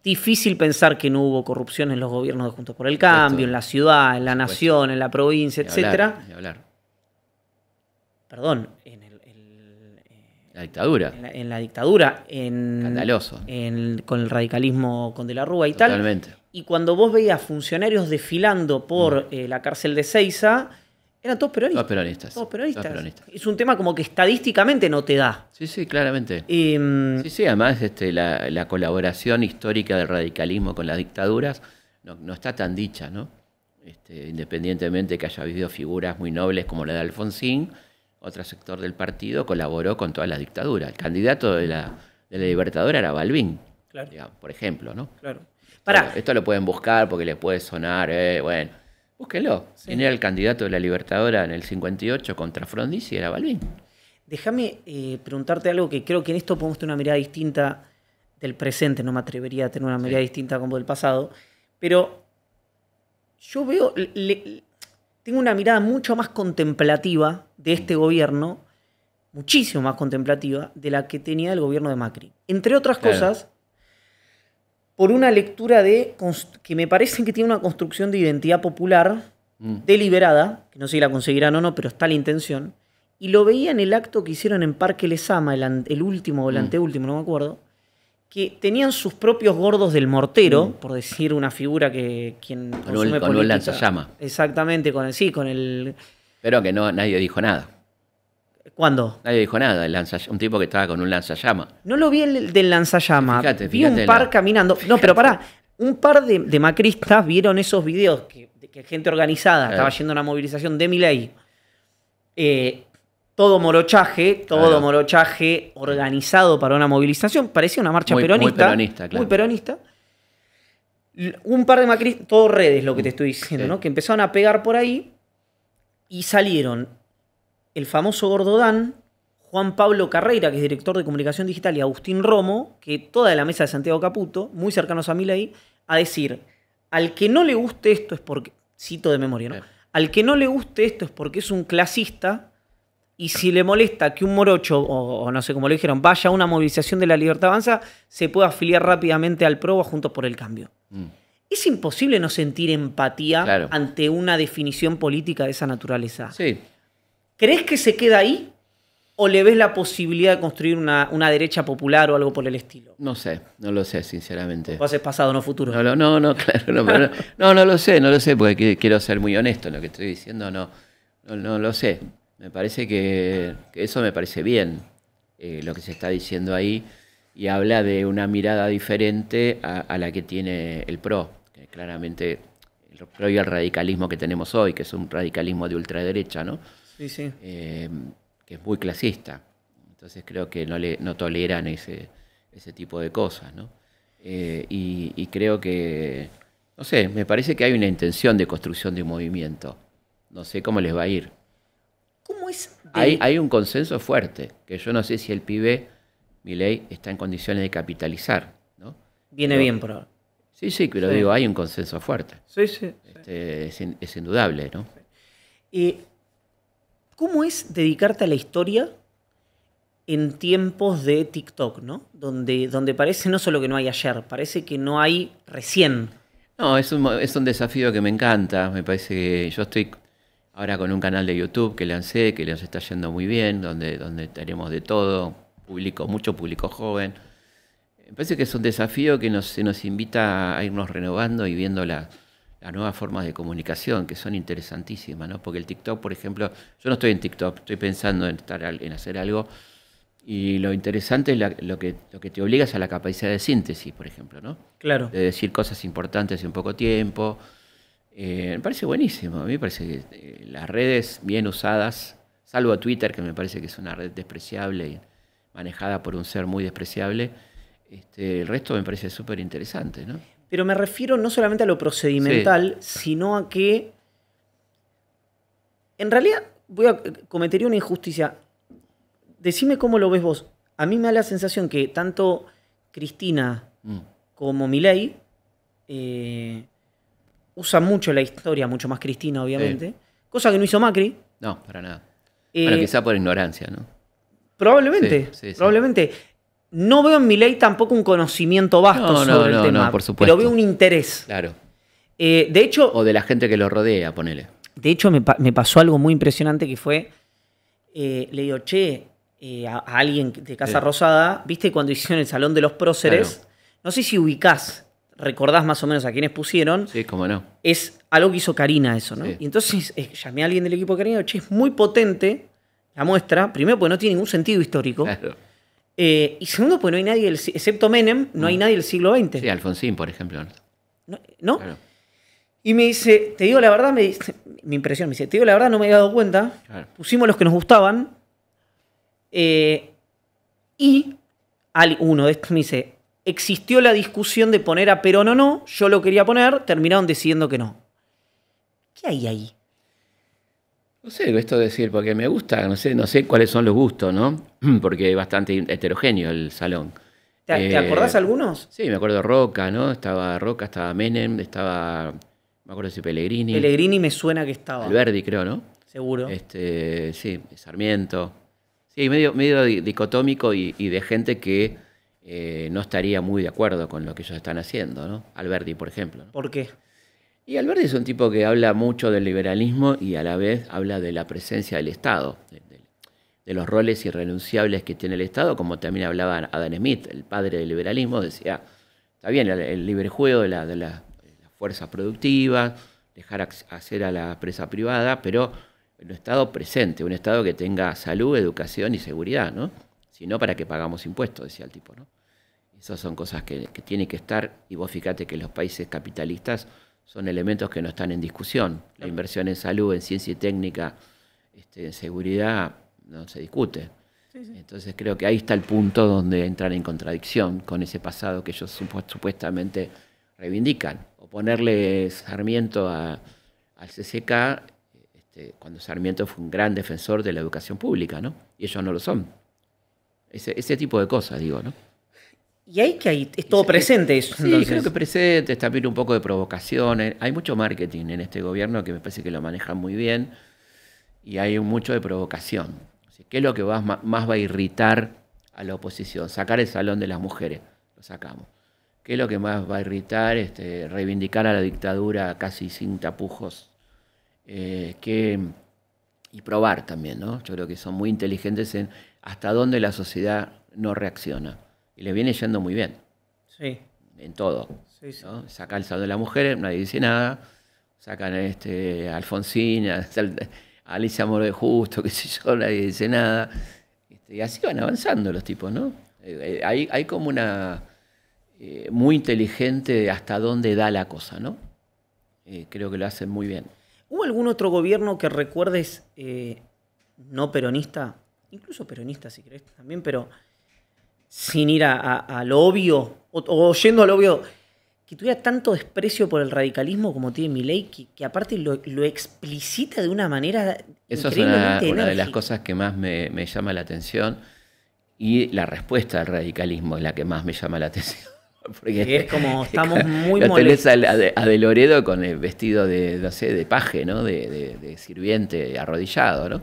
difícil pensar que no hubo corrupción en los gobiernos de Juntos por el Cambio, en la ciudad, en la nación, en la provincia, etcétera. Ni hablar. Perdón, La dictadura. En la dictadura, Escandaloso. Con el radicalismo con De la Rúa y Totalmente. tal. Y cuando vos veías funcionarios desfilando por la cárcel de Seiza, eran todos peronistas. Todos peronistas. Es un tema como que estadísticamente no te da. Sí, claramente. Sí, además la colaboración histórica del radicalismo con las dictaduras no está tan dicha, ¿no? Independientemente que haya habido figuras muy nobles como la de Alfonsín, otro sector del partido colaboró con toda la dictadura. El candidato de la Libertadora era Balbín, claro, digamos, por ejemplo, ¿no? Claro. Esto lo pueden buscar porque les puede sonar, bueno, búsquenlo. Sí. ¿Quién era el candidato de la Libertadora en el 58 contra Frondizi? Era Balbín. Déjame preguntarte algo que creo que en esto podemos tener una mirada distinta del presente, no me atrevería a tener una mirada distinta como del pasado, pero yo veo, tengo una mirada mucho más contemplativa de este gobierno, muchísimo más contemplativa de la que tenía el gobierno de Macri. Entre otras cosas, por una lectura que me parece que tiene una construcción de identidad popular deliberada, que no sé si la conseguirán o no, pero está la intención, y lo veía en el acto que hicieron en Parque Lezama, el último o el anteúltimo, no me acuerdo, que tenían sus propios gordos del mortero, por decir una figura que quien consume con un lanzallamas. Exactamente, con el... Pero que nadie dijo nada. ¿Cuándo? Nadie dijo nada. Un tipo que estaba con un lanzallamas. No lo vi el del lanzallamas. Fíjate, vi un par caminando. No, pero pará. Un par de macristas vieron esos videos que gente organizada estaba yendo a una movilización de Milei. Todo morochaje organizado para una movilización. Parecía una marcha peronista. Muy peronista, claro. Muy peronista. Un par de macristas, todo redes lo que te estoy diciendo, ¿no? Que empezaron a pegar por ahí y salieron el famoso Gordodán, Juan Pablo Carreira, que es director de comunicación digital, y Agustín Romo, que toda la mesa de Santiago Caputo, muy cercanos a Milei, a decir, al que no le guste esto es porque, cito de memoria, ¿no? Al que no le guste esto es porque es un clasista, y si le molesta que un morocho, o no sé cómo le dijeron, vaya a una movilización de la Libertad Avanza, se puede afiliar rápidamente al PRO o a Juntos por el Cambio. Es imposible no sentir empatía ante una definición política de esa naturaleza. Sí. ¿Crees que se queda ahí? ¿O le ves la posibilidad de construir una derecha popular o algo por el estilo? No sé, no lo sé, sinceramente. Vos es pasado, no futuro. No, no lo sé, porque quiero ser muy honesto en lo que estoy diciendo, no lo sé. Me parece que eso me parece bien, lo que se está diciendo ahí, y habla de una mirada diferente a la que tiene el PRO, que claramente el PRO y el radicalismo que tenemos hoy, que es un radicalismo de ultraderecha, ¿no? Sí, sí. Que es muy clasista. Entonces creo que no toleran ese tipo de cosas, ¿no? Y creo que, no sé, me parece que hay una intención de construcción de un movimiento. No sé cómo les va a ir. ¿Cómo es? Hay un consenso fuerte, que yo no sé si el pibe, Milei, está en condiciones de capitalizar, ¿no? Viene bien por ahora. Sí, pero digo, hay un consenso fuerte. Sí. Es indudable, ¿no? ¿Cómo es dedicarte a la historia en tiempos de TikTok, ¿no? Donde parece no solo que no hay ayer, parece que no hay recién. No, es un desafío que me encanta. Me parece que yo estoy ahora con un canal de YouTube que lancé, que nos está yendo muy bien, donde tenemos de todo, mucho público joven. Me parece que es un desafío que se nos invita a irnos renovando y viendo las nuevas formas de comunicación, que son interesantísimas, ¿no? Porque el TikTok, por ejemplo, yo no estoy en TikTok, estoy pensando en hacer algo, y lo interesante es lo que te obliga es a la capacidad de síntesis, por ejemplo, ¿no? Claro. De decir cosas importantes en poco tiempo. Me parece buenísimo. A mí me parece que las redes bien usadas, salvo Twitter, que me parece que es una red despreciable y manejada por un ser muy despreciable, el resto me parece súper interesante, ¿no? Pero me refiero no solamente a lo procedimental, sino a que en realidad cometería una injusticia. Decime cómo lo ves vos. A mí me da la sensación que tanto Cristina como Milei usan mucho la historia, mucho más Cristina, obviamente. Cosa que no hizo Macri. No, para nada. Bueno, quizá por ignorancia, ¿no? Probablemente, probablemente. No veo en Milei tampoco un conocimiento vasto sobre el tema, por supuesto. pero veo un interés. Claro. De hecho... O de la gente que lo rodea, ponele. De hecho, me pasó algo muy impresionante que fue... le digo, a alguien de Casa Rosada, ¿viste cuando hicieron el Salón de los Próceres? Claro. No sé si ubicás, recordás más o menos a quiénes pusieron. Sí, cómo no. Es algo que hizo Karina eso, ¿no? Sí. Y entonces llamé a alguien del equipo de Karina y digo, es muy potente la muestra. Primero, porque no tiene ningún sentido histórico. Claro. Y segundo, porque no hay nadie, excepto Menem, no hay nadie del siglo XX. Sí, Alfonsín, por ejemplo. ¿No? Claro. Y me dice, te digo la verdad, me impresiona, me dice, te digo la verdad, no me había dado cuenta. Claro. Pusimos los que nos gustaban. Y uno de estos me dice, existió la discusión de poner a Perón o no, yo lo quería poner, terminaron decidiendo que no. ¿Qué hay ahí? No sé, esto de decir, porque me gusta, no sé cuáles son los gustos, ¿no? Porque es bastante heterogéneo el salón. ¿Te acordás algunos? Sí, me acuerdo de Roca, ¿no? Estaba Roca, estaba Menem, estaba, me acuerdo si Pellegrini. Pellegrini me suena que estaba. Alberdi, creo, ¿no? Seguro. Sí, Sarmiento. Sí, medio dicotómico y de gente que no estaría muy de acuerdo con lo que ellos están haciendo, ¿no? Alberdi, por ejemplo, ¿no? ¿Por qué? Y Alberdi es un tipo que habla mucho del liberalismo y a la vez habla de la presencia del Estado, de los roles irrenunciables que tiene el Estado, como también hablaba Adam Smith, el padre del liberalismo, decía, está bien el libre juego de las fuerzas productivas, dejar hacer a la empresa privada, pero un Estado presente, un Estado que tenga salud, educación y seguridad, ¿no? Si no, ¿para qué pagamos impuestos?, decía el tipo, ¿no? Esas son cosas que tienen que estar, y vos fíjate que los países capitalistas son elementos que no están en discusión. La inversión en salud, en ciencia y técnica, en seguridad, no se discute. Sí. Entonces creo que ahí está el punto donde entran en contradicción con ese pasado que ellos supuestamente reivindican. O ponerle Sarmiento al CCK, cuando Sarmiento fue un gran defensor de la educación pública, ¿no? Y ellos no lo son. Ese tipo de cosas, digo, ¿no? Y ahí que hay, es todo presente eso. Sí, entonces. Creo que presente, también un poco de provocación. Hay mucho marketing en este gobierno que me parece que lo manejan muy bien y hay mucho de provocación. ¿Qué es lo que más va a irritar a la oposición? Sacar el Salón de las Mujeres, lo sacamos. ¿Qué es lo que más va a irritar? Reivindicar a la dictadura casi sin tapujos. Y probar también, ¿no? Yo creo que son muy inteligentes en hasta dónde la sociedad no reacciona. Y le viene yendo muy bien. Sí. En todo. Sí, sí. ¿No? Saca el Salón de las Mujeres, nadie dice nada. Sacan a Alfonsín, a Alicia Amor de Justo, qué sé yo, nadie dice nada. Y así van avanzando los tipos, ¿no? Hay como una... muy inteligente de hasta dónde da la cosa, ¿no? Creo que lo hacen muy bien. ¿Hubo algún otro gobierno que recuerdes no peronista? Incluso peronista, si querés, también, pero... sin ir a lo obvio, o yendo a lo obvio, que tuviera tanto desprecio por el radicalismo como tiene Milei, que aparte lo explicita de una manera eso increíblemente es una de las cosas que más me llama la atención, y la respuesta al radicalismo es la que más me llama la atención. Porque es como, estamos muy molestos. Tenés a De Loredo con el vestido de, no sé, de paje, ¿no? De sirviente arrodillado, ¿no?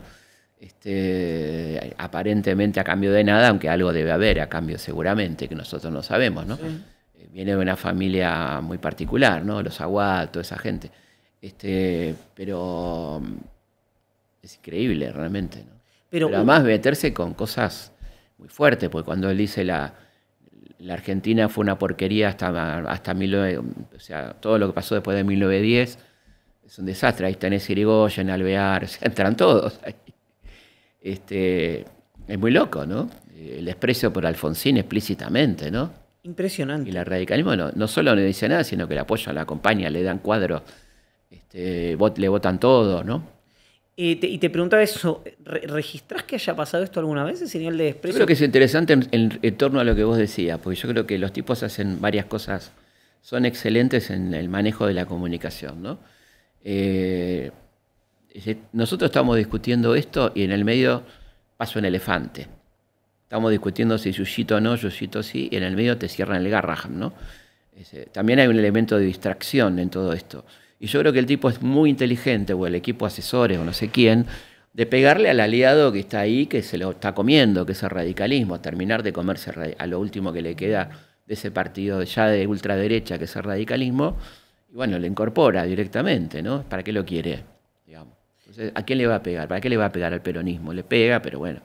Aparentemente a cambio de nada, aunque algo debe haber a cambio seguramente, que nosotros no sabemos, ¿no? Sí. Viene de una familia muy particular, ¿no? Los Aguad, toda esa gente. Pero es increíble realmente, ¿no? Pero además meterse con cosas muy fuertes, porque cuando él dice la Argentina fue una porquería hasta 19... O sea, todo lo que pasó después de 1910 es un desastre. Ahí tenés Irigoyen, Alvear, o sea, entran todos ahí. Es muy loco, ¿no? El desprecio por Alfonsín explícitamente, ¿no? Impresionante. Y el radicalismo no solo no dice nada, sino que le apoyan, la acompañan, le dan cuadros, le votan todo, ¿no? Y te preguntaba eso, ¿registrás que haya pasado esto alguna vez, ese nivel de desprecio? Yo creo que es interesante en torno a lo que vos decías, porque yo creo que los tipos hacen varias cosas son excelentes en el manejo de la comunicación, ¿no? Nosotros estamos discutiendo esto y en el medio pasa un elefante. Estamos discutiendo si Yuyito o no, Yuyito sí, y en el medio te cierran el Garraham, ¿no? También hay un elemento de distracción en todo esto. Y yo creo que el tipo es muy inteligente, o el equipo asesores, o no sé quién, de pegarle al aliado que está ahí, que se lo está comiendo, que es el radicalismo, terminar de comerse a lo último que le queda de ese partido ya de ultraderecha, que es el radicalismo, y bueno, le incorpora directamente, ¿no? ¿Para qué lo quiere? Digamos. Entonces, ¿a quién le va a pegar? ¿Para qué le va a pegar al peronismo? Le pega, pero bueno,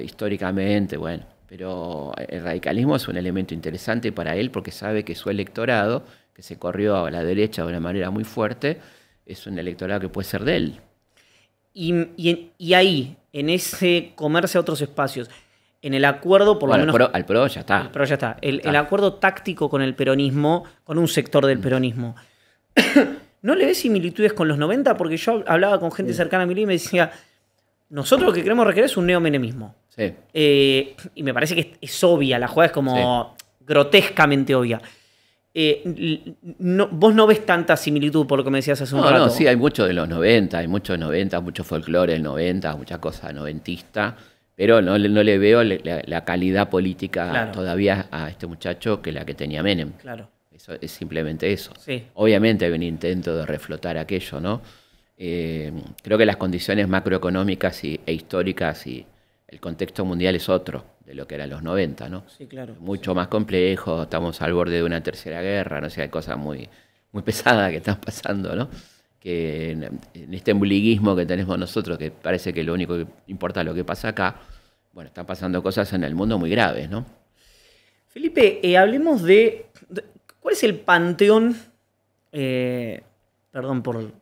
históricamente, bueno, pero el radicalismo es un elemento interesante para él porque sabe que su electorado, que se corrió a la derecha de una manera muy fuerte, es un electorado que puede ser de él. Y ahí, en ese comerse a otros espacios, en el acuerdo, por lo menos... Al PRO ya está. El PRO ya está. El acuerdo táctico con el peronismo, con un sector del peronismo. ¿No le ves similitudes con los 90? Porque yo hablaba con gente cercana a Milei y me decía, nosotros lo que queremos recrear es un neomenemismo. Sí. Y me parece que es obvia, la jugada es como grotescamente obvia. Vos no ves tanta similitud por lo que me decías hace un rato. No, sí, hay mucho de los 90, hay mucho de 90, mucho folclore del 90, mucha cosa noventista, pero no le veo la calidad política todavía a este muchacho que la que tenía Menem. Claro. Eso es simplemente eso. Sí. Obviamente hay un intento de reflotar aquello, ¿no? Creo que las condiciones macroeconómicas e históricas y el contexto mundial es otro de lo que eran los 90, ¿no? Sí, claro. Mucho más complejo, estamos al borde de una tercera guerra, no sé, hay cosas muy, muy pesadas que están pasando, ¿no? Que en este ombliguismo que tenemos nosotros, que parece que lo único que importa es lo que pasa acá, bueno, están pasando cosas en el mundo muy graves, ¿no? Felipe, hablemos de... ¿Cuál es el panteón, perdón por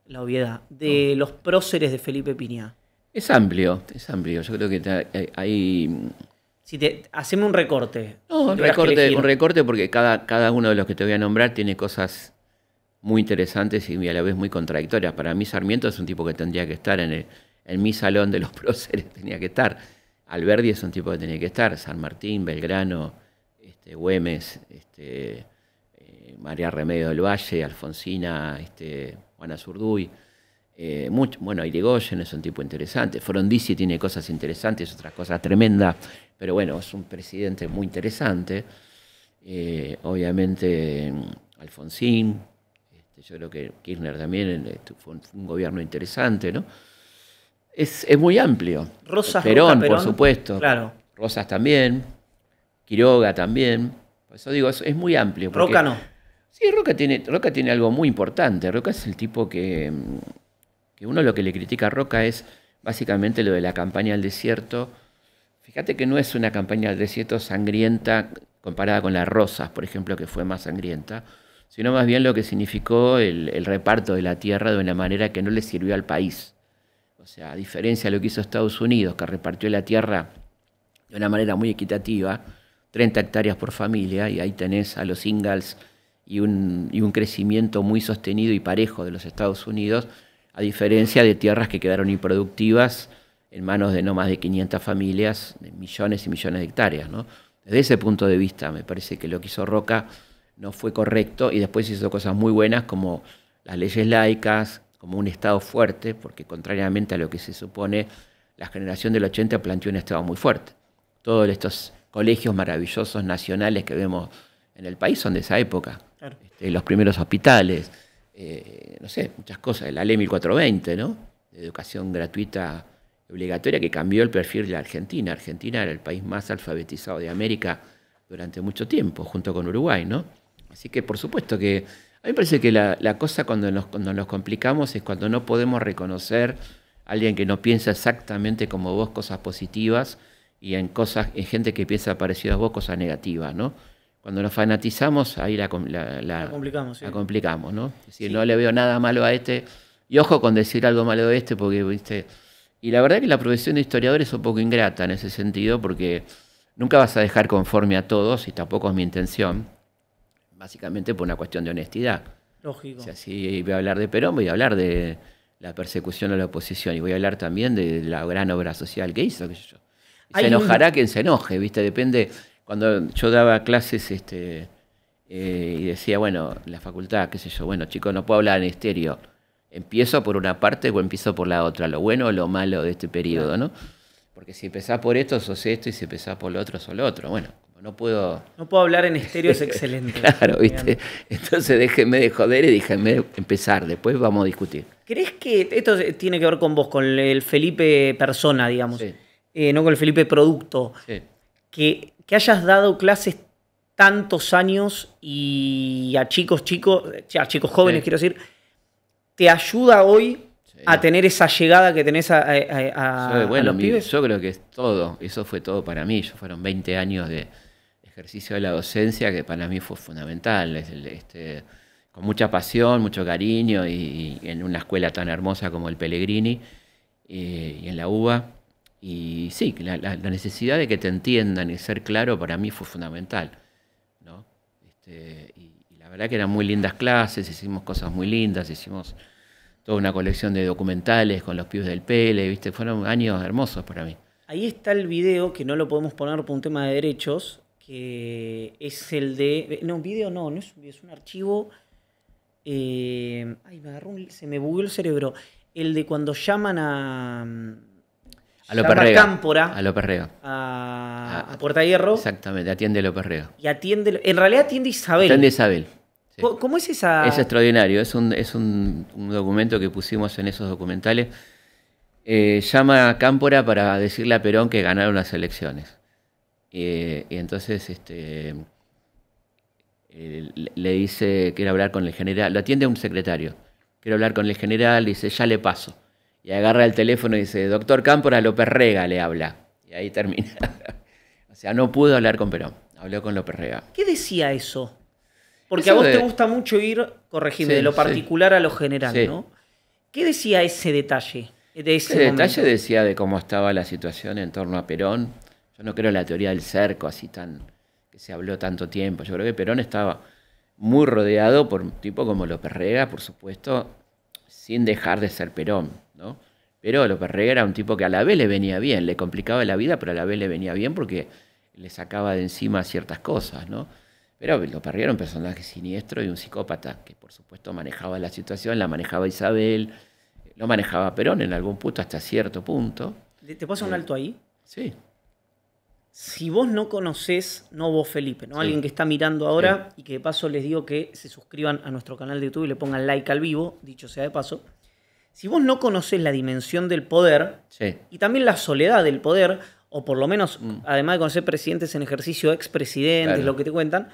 la obviedad, de los próceres de Felipe Piña? Es amplio. Yo creo que hay... Haceme un recorte. No, un recorte porque cada uno de los que te voy a nombrar tiene cosas muy interesantes y a la vez muy contradictorias. Para mí Sarmiento es un tipo que tendría que estar en mi salón de los próceres, tenía que estar. Alberdi es un tipo que tenía que estar. San Martín, Belgrano, Güemes, María Remedio del Valle, Alfonsina, Juana Zurduy. Bueno, Irigoyen es un tipo interesante. Frondizi tiene cosas interesantes, otras cosas tremendas, pero bueno, es un presidente muy interesante. Obviamente Alfonsín, yo creo que Kirchner también fue un gobierno interesante, ¿no? Es muy amplio. Perón, por supuesto. Claro. Rosas también. Quiroga también. Por eso digo, es muy amplio. Roca no. Sí, Roca tiene algo muy importante. Roca es el tipo que uno lo que le critica a Roca es básicamente lo de la campaña al desierto. Fíjate que no es una campaña al desierto sangrienta comparada con la Rosas, por ejemplo, que fue más sangrienta, sino más bien lo que significó el reparto de la tierra de una manera que no le sirvió al país. O sea, a diferencia de lo que hizo Estados Unidos, que repartió la tierra de una manera muy equitativa, 30 hectáreas por familia, y ahí tenés a los Ingalls y un crecimiento muy sostenido y parejo de los Estados Unidos, a diferencia de tierras que quedaron improductivas en manos de no más de 500 familias, de millones y millones de hectáreas, ¿no? Desde ese punto de vista me parece que lo que hizo Roca no fue correcto, y después hizo cosas muy buenas como las leyes laicas, como un Estado fuerte, porque contrariamente a lo que se supone, la generación del 80 planteó un Estado muy fuerte. Todos estos colegios maravillosos nacionales que vemos en el país son de esa época. Claro. Los primeros hospitales, no sé, muchas cosas. La ley 1420, ¿no? De educación gratuita obligatoria, que cambió el perfil de la Argentina. Argentina era el país más alfabetizado de América durante mucho tiempo, junto con Uruguay, ¿no? Así que, por supuesto que a mí me parece que la cosa cuando nos complicamos es cuando no podemos reconocer a alguien que no piensa exactamente como vos cosas positivas, y en gente que piensa parecido a vos cosas negativas, ¿no? Cuando nos fanatizamos, ahí la complicamos, sí. La complicamos, ¿no? Es decir, sí, no le veo nada malo a este, y ojo con decir algo malo de este, porque, ¿viste? Y la verdad que la profesión de historiador es un poco ingrata en ese sentido, porque nunca vas a dejar conforme a todos, y tampoco es mi intención, básicamente por una cuestión de honestidad. Lógico. O sea, si voy a hablar de Perón, voy a hablar de la persecución a la oposición, y voy a hablar también de la gran obra social que hizo, qué sé yo. Se enojará quien se enoje, ¿viste? Depende. Cuando yo daba clases Y decía, bueno, la facultad, qué sé yo, bueno, chicos, no puedo hablar en estéreo. ¿Empiezo por una parte o empiezo por la otra? Lo bueno o lo malo de este periodo, ¿no? Porque si empezás por esto, sos esto, y si empezás por lo otro, sos lo otro. Bueno, como no puedo... No puedo hablar en estéreo, es excelente. Claro, ¿viste? Entonces déjenme de joder y déjenme empezar, después vamos a discutir. ¿Crees que esto tiene que ver con vos, con el Felipe persona, digamos? Sí. No con el Felipe producto. Sí. Que hayas dado clases tantos años y a chicos jóvenes, Sí. quiero decir, ¿te ayuda hoy Sí. a tener esa llegada que tenés a Bueno, los pibes? yo creo que es todo, eso fue todo para mí. Fueron 20 años de ejercicio de la docencia que para mí fue fundamental. Con mucha pasión, mucho cariño y en una escuela tan hermosa como el Pellegrini y en la UBA. Y sí, la necesidad de que te entiendan y ser claro para mí fue fundamental, ¿no? Y la verdad que eran muy lindas clases, hicimos cosas muy lindas, hicimos toda una colección de documentales con los pibes del Pele, ¿viste? Fueron años hermosos para mí. Ahí está el video, que no lo podemos poner por un tema de derechos, que es el de... No, un video no es un video, es un archivo... Ay, se me bugueó el cerebro. El de cuando llaman a López Rega. Cámpora. A López Rega. A Puerta Hierro. Exactamente, atiende López Rega. Y atiende... En realidad atiende Isabel. Atiende Isabel. Sí. ¿Cómo es esa...? Es extraordinario, es un documento que pusimos en esos documentales. Llama a Cámpora para decirle a Perón que ganaron las elecciones. Y entonces le dice, quiere hablar con el general, lo atiende un secretario, quiere hablar con el general, dice, ya le paso. Y agarra el teléfono y dice, doctor Cámpora, López Rega le habla. Y ahí termina. O sea, no pudo hablar con Perón, habló con López Rega. ¿Qué decía eso? Porque Eso a vos te gusta mucho ir, corregime, Sí, de lo sí. particular a lo general, Sí. ¿no? ¿Qué decía ese detalle? De ese Ese momento? detalle decía de cómo estaba la situación en torno a Perón. Yo no creo en la teoría del cerco, así tan que se habló tanto tiempo. Yo creo que Perón estaba muy rodeado por un tipo como López Rega, por supuesto, sin dejar de ser Perón, ¿no? Pero López Rega era un tipo que a la vez le venía bien, le complicaba la vida, pero a la vez le venía bien porque le sacaba de encima ciertas cosas, ¿no? Pero López Rega era un personaje siniestro y un psicópata que, por supuesto, manejaba la situación, la manejaba Isabel, lo manejaba Perón en algún punto, hasta cierto punto. ¿Te pasa un alto ahí? Sí. Si vos no conocés, no vos Felipe, ¿no? Sí. Alguien que está mirando ahora y que de paso les digo que se suscriban a nuestro canal de YouTube y le pongan like al vivo, dicho sea de paso. Si vos no conocés la dimensión del poder Sí. y también la soledad del poder, o por lo menos, además de conocer presidentes en ejercicio, expresidentes, Claro. lo que te cuentan,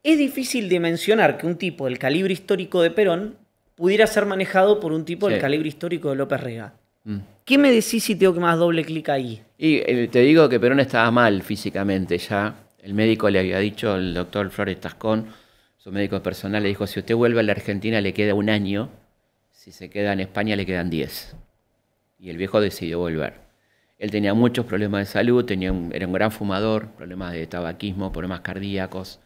es difícil dimensionar que un tipo del calibre histórico de Perón pudiera ser manejado por un tipo del Sí. calibre histórico de López Rega. Mm. ¿Qué me decís si tengo que más doble clic ahí? Y te digo que Perón estaba mal físicamente ya. El médico le había dicho, el doctor Flores Tascón, su médico personal, le dijo, si usted vuelve a la Argentina le queda un año, si se queda en España le quedan 10. Y el viejo decidió volver. Él tenía muchos problemas de salud, era un gran fumador, problemas de tabaquismo, problemas cardíacos.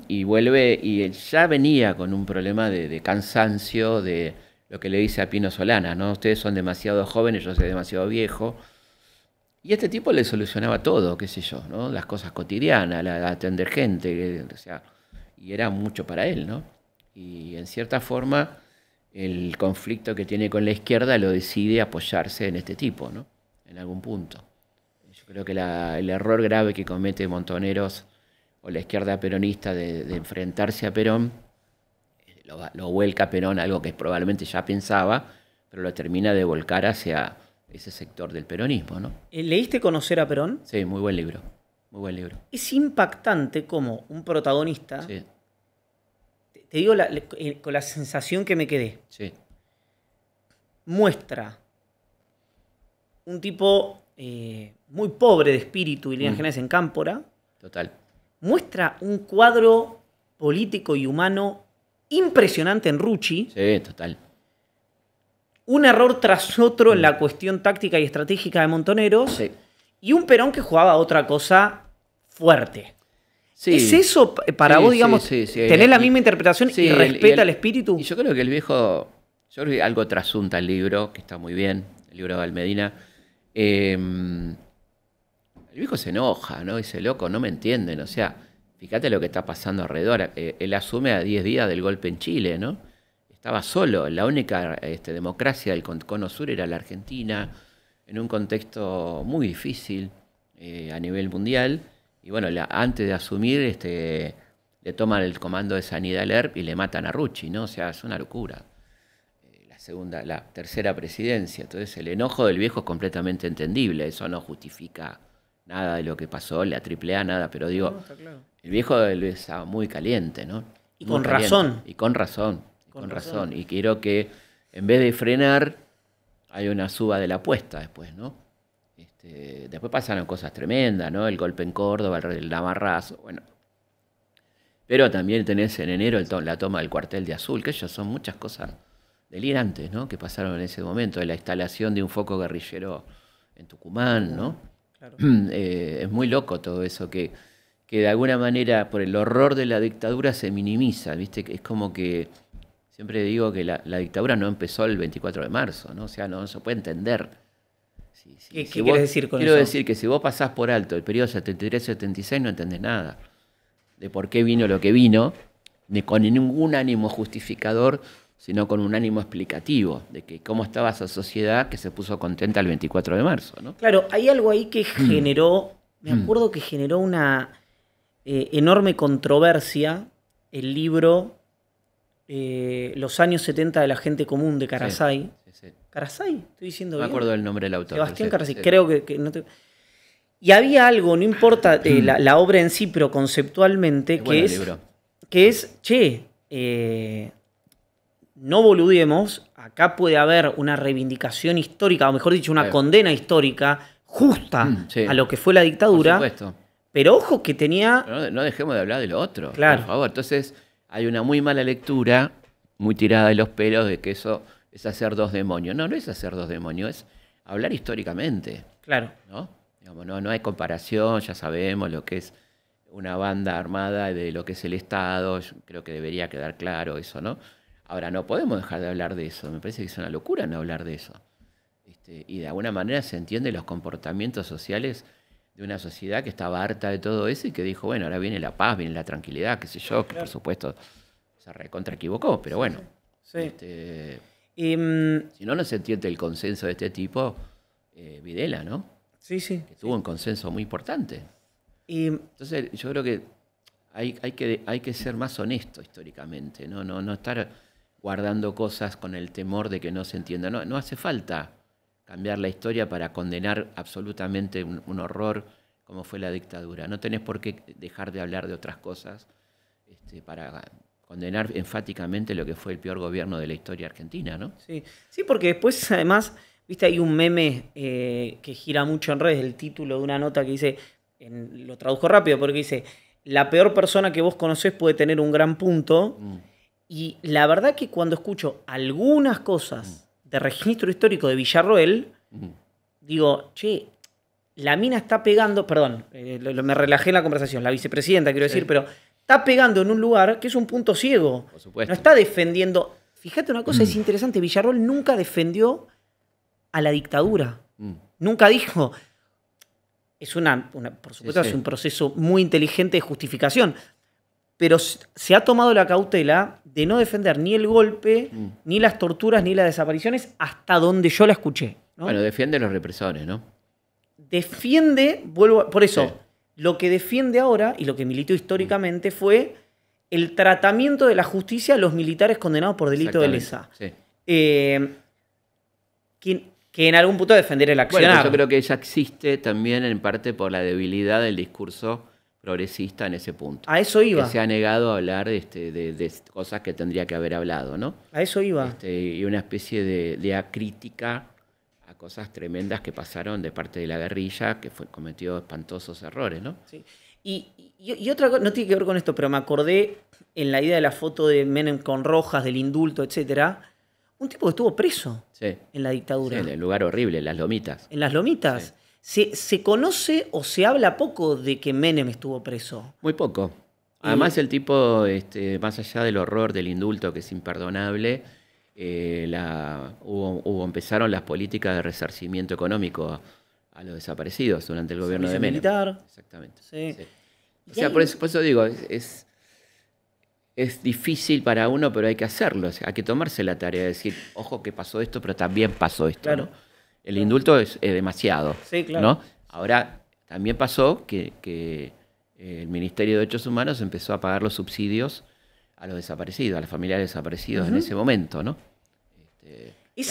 Y vuelve, y él ya venía con un problema de cansancio, de lo que le dice a Pino Solana, ¿no? Ustedes son demasiado jóvenes, yo soy demasiado viejo. Y este tipo le solucionaba todo, qué sé yo, ¿no? Las cosas cotidianas, atender gente, o sea, y era mucho para él, ¿no? Y en cierta forma, el conflicto que tiene con la izquierda lo decide apoyarse en este tipo, ¿no? En algún punto. Yo creo que el error grave que comete Montoneros o la izquierda peronista de enfrentarse a Perón, lo vuelca a Perón, algo que probablemente ya pensaba, pero lo termina de volcar hacia ese sector del peronismo, ¿no? ¿Leíste Conocer a Perón? Sí, muy buen libro, muy buen libro. Es impactante como un protagonista, Sí, te digo con la sensación que me quedé, sí, muestra un tipo muy pobre de espíritu y líneas generales en Cámpora, total. muestra un cuadro político y humano impresionante en Rucci, Sí, total. un error tras otro en la cuestión táctica y estratégica de Montoneros, Sí. y un Perón que jugaba a otra cosa fuerte. Sí. ¿Es eso para Sí, vos, sí, digamos, sí, sí. tenés la Y- misma interpretación sí, y el- respeta el espíritu? Y yo creo que el viejo, yo creo que algo trasunta el libro, que está muy bien, el libro de Valmedina. El viejo se enoja, ¿no? Dice, loco, no me entienden. O sea, fíjate lo que está pasando alrededor. Él asume a 10 días del golpe en Chile, ¿no? Estaba solo. La única democracia del Cono Sur era la Argentina, en un contexto muy difícil a nivel mundial. Y bueno, antes de asumir, le toman el comando de Sanidad al ERP y le matan a Rucci, ¿no? O sea, es una locura. La tercera presidencia. Entonces, el enojo del viejo es completamente entendible. Eso no justifica nada de lo que pasó, la AAA, nada. Pero digo, No, está claro. el viejo estaba muy caliente, ¿no? Y Muy con caliente. razón. Y con razón. Con razón. Y quiero que, en vez de frenar, hay una suba de la apuesta después, ¿no? Después pasaron cosas tremendas, ¿no? El golpe en Córdoba, el Lamarrazo, bueno. Pero también tenés en enero la toma del cuartel de Azul, que ellos son muchas cosas delirantes, ¿no? Que pasaron en ese momento, de la instalación de un foco guerrillero en Tucumán, ¿no? Claro. Es muy loco todo eso, que de alguna manera, por el horror de la dictadura, se minimiza, ¿viste? Es como que, siempre digo que la dictadura no empezó el 24 de marzo, ¿no? O sea, no se puede entender. ¿Qué quieres decir con eso? Quiero decir que si vos pasás por alto el periodo 73-76, no entendés nada de por qué vino lo que vino, ni con ningún ánimo justificador, sino con un ánimo explicativo de que cómo estaba esa sociedad que se puso contenta el 24 de marzo, ¿no? Claro, hay algo ahí que generó, me acuerdo que generó una enorme controversia el libro Los años 70 de la gente común de Carasay. Sí. ¿Carasay? Estoy diciendo No me bien. acuerdo del nombre del autor. Sebastián pero Carasay, sí. creo que no te... Y había algo, no importa la obra en sí, pero conceptualmente, Es bueno el libro. no boludemos, acá puede haber una reivindicación histórica, o mejor dicho, una Claro. condena histórica justa Sí. a lo que fue la dictadura, Por supuesto. pero ojo que tenía... Pero no dejemos de hablar de lo otro, Claro. por favor. Entonces, hay una muy mala lectura, muy tirada de los pelos, de que eso es hacer dos demonios. No es hacer dos demonios, es hablar históricamente, Claro, ¿no? Digamos, no hay comparación, ya sabemos lo que es una banda armada de lo que es el Estado, yo creo que debería quedar claro eso, ¿no? Ahora, no podemos dejar de hablar de eso, me parece que es una locura no hablar de eso. Y de alguna manera se entiende los comportamientos sociales de una sociedad que estaba harta de todo eso y que dijo, bueno, ahora viene la paz, viene la tranquilidad, qué sé yo, que por supuesto se recontra equivocó, pero bueno. sí. Si no, no se entiende el consenso de este tipo, Videla, ¿no? Sí. Que tuvo un consenso muy importante. Y Entonces, yo creo que hay que ser más honesto históricamente, no estar guardando cosas con el temor de que no se entienda. No hace falta cambiar la historia para condenar absolutamente un horror como fue la dictadura. No tenés por qué dejar de hablar de otras cosas para condenar enfáticamente lo que fue el peor gobierno de la historia argentina, ¿no? Sí, porque después, además, viste, hay un meme que gira mucho en redes, el título de una nota que dice, lo tradujo rápido, porque dice, la peor persona que vos conocés puede tener un gran punto, y la verdad que cuando escucho algunas cosas de registro histórico de Villarroel, digo, che, la mina está pegando, perdón, me relajé en la conversación, la vicepresidenta quiero decir, pero está pegando en un lugar que es un punto ciego. Por supuesto. No está defendiendo. Fíjate una cosa, es interesante, Villarroel nunca defendió a la dictadura. Nunca dijo. Es por supuesto, Sí. es un proceso muy inteligente de justificación. Pero se ha tomado la cautela de no defender ni el golpe, ni las torturas, ni las desapariciones, hasta donde yo la escuché, ¿no? Bueno, defiende a los represores, ¿no? Defiende, por eso, lo que defiende ahora y lo que militó históricamente fue el tratamiento de la justicia a los militares condenados por delito de lesa. Sí. Que en algún punto defender el accionar. Bueno, yo creo que ella existe también en parte por la debilidad del discurso progresista en ese punto. A eso iba. Que se ha negado a hablar de cosas que tendría que haber hablado, ¿no? A eso iba. Y una especie de acrítica a cosas tremendas que pasaron de parte de la guerrilla, que cometió espantosos errores, ¿no? Sí. Y otra cosa, no tiene que ver con esto, pero me acordé en la idea de la foto de Menem con Rojas, del indulto, etcétera, un tipo que estuvo preso en la dictadura. Sí, en el lugar horrible, Las Lomitas. En Las Lomitas. Sí. ¿Se conoce o se habla poco de que Menem estuvo preso? Muy poco. Además, el tipo, más allá del horror del indulto, que es imperdonable, empezaron las políticas de resarcimiento económico a los desaparecidos durante el gobierno de Menem. Militar. Exactamente. Sí. O sea, por eso digo, es difícil para uno, pero hay que hacerlo. O sea, hay que tomarse la tarea de decir, ojo que pasó esto, pero también pasó esto. Claro. ¿No? El indulto es demasiado. Sí, claro. ¿No? Ahora, también pasó que el Ministerio de Derechos Humanos empezó a pagar los subsidios a los desaparecidos, a las familias desaparecidos en ese momento, ¿no?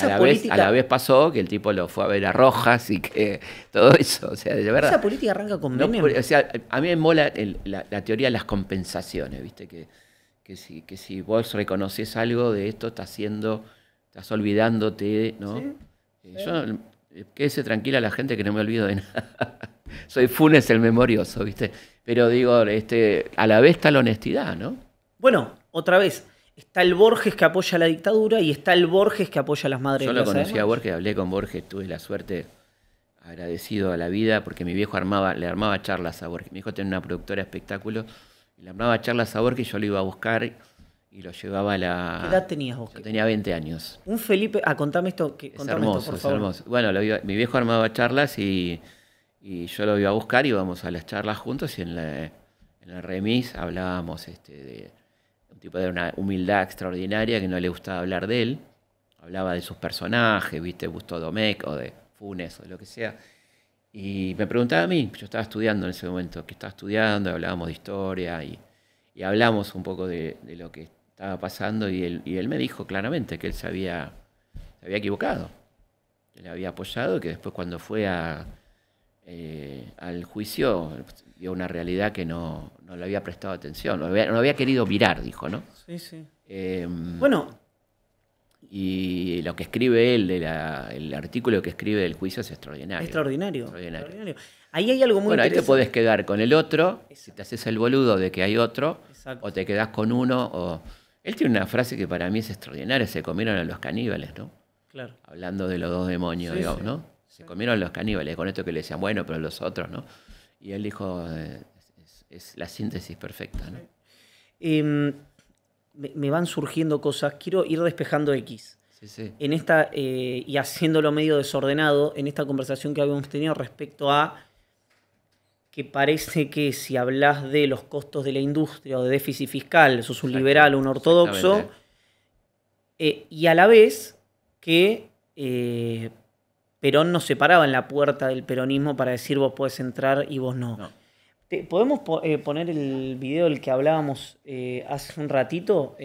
A la vez pasó que el tipo lo fue a ver a Rojas y que todo eso, o sea, de verdad. Esa política arranca con Menem. O sea, a mí me mola la teoría de las compensaciones, ¿viste? Que si vos reconoces algo de esto, estás olvidándote, ¿no? Sí. Yo, quédese tranquila la gente que no me olvido de nada. Soy Funes el memorioso, ¿viste? Pero digo, a la vez está la honestidad, ¿no? Bueno, otra vez, está el Borges que apoya la dictadura y está el Borges que apoya a las madres Yo de lo Plaza de conocí a Mayo. Borges, hablé con Borges, tuve la suerte, agradecido a la vida, porque mi viejo le armaba charlas a Borges. Mi hijo tenía una productora de espectáculos, y le armaba charlas a Borges y yo lo iba a buscar y lo llevaba a la... ¿Qué edad tenías vos? Yo tenía 20 años. Un Felipe... contame esto, Es hermoso, por es favor. hermoso. Bueno, mi viejo armaba charlas y yo lo iba a buscar, íbamos a las charlas juntos y en la remis hablábamos de un tipo de una humildad extraordinaria que no le gustaba hablar de él. Hablaba de sus personajes, ¿viste? Busto Domecq o de Funes o de lo que sea. Y me preguntaba a mí, yo estaba estudiando en ese momento, que estaba estudiando, hablábamos de historia y hablamos un poco de lo que estaba pasando y él me dijo claramente que él se había equivocado, que le había apoyado y que después cuando fue al juicio vio una realidad que no le había prestado atención, no había querido mirar, dijo, ¿no? Sí, sí. Bueno. Y lo que escribe él, el artículo que escribe del juicio es extraordinario. Extraordinario. Ahí hay algo muy bueno, interesante. Ahí te podés quedar con el otro, si te haces el boludo de que hay otro, Exacto. o te quedás con uno. Él tiene una frase que para mí es extraordinaria, se comieron a los caníbales, ¿no? Claro. Hablando de los dos demonios, digamos, sí. ¿No? Se comieron a los caníbales, con esto que le decían, bueno, pero los otros, ¿no? Y él dijo, es la síntesis perfecta, ¿no? Me van surgiendo cosas, quiero ir despejando X. Sí. En esta, y haciéndolo medio desordenado, en esta conversación que habíamos tenido respecto a que parece que si hablas de los costos de la industria o de déficit fiscal, sos un liberal o un ortodoxo, y a la vez que Perón nos separaba en la puerta del peronismo para decir vos podés entrar y vos no. ¿Podemos poner el video del que hablábamos hace un ratito?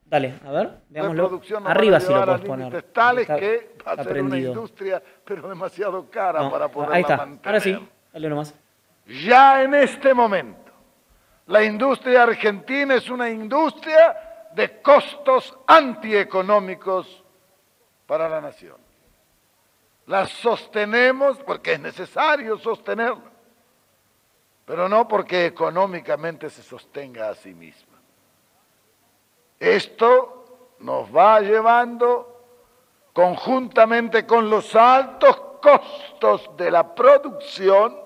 Dale, a ver, veámoslo. Arriba si lo puedes poner. Tales que va a ser una industria, pero demasiado cara para poderla ahí está. mantener. Ahora sí, dale nomás. Ya en este momento, la industria argentina es una industria de costos antieconómicos para la nación. La sostenemos porque es necesario sostenerla, pero no porque económicamente se sostenga a sí misma. Esto nos va llevando, conjuntamente con los altos costos de la producción,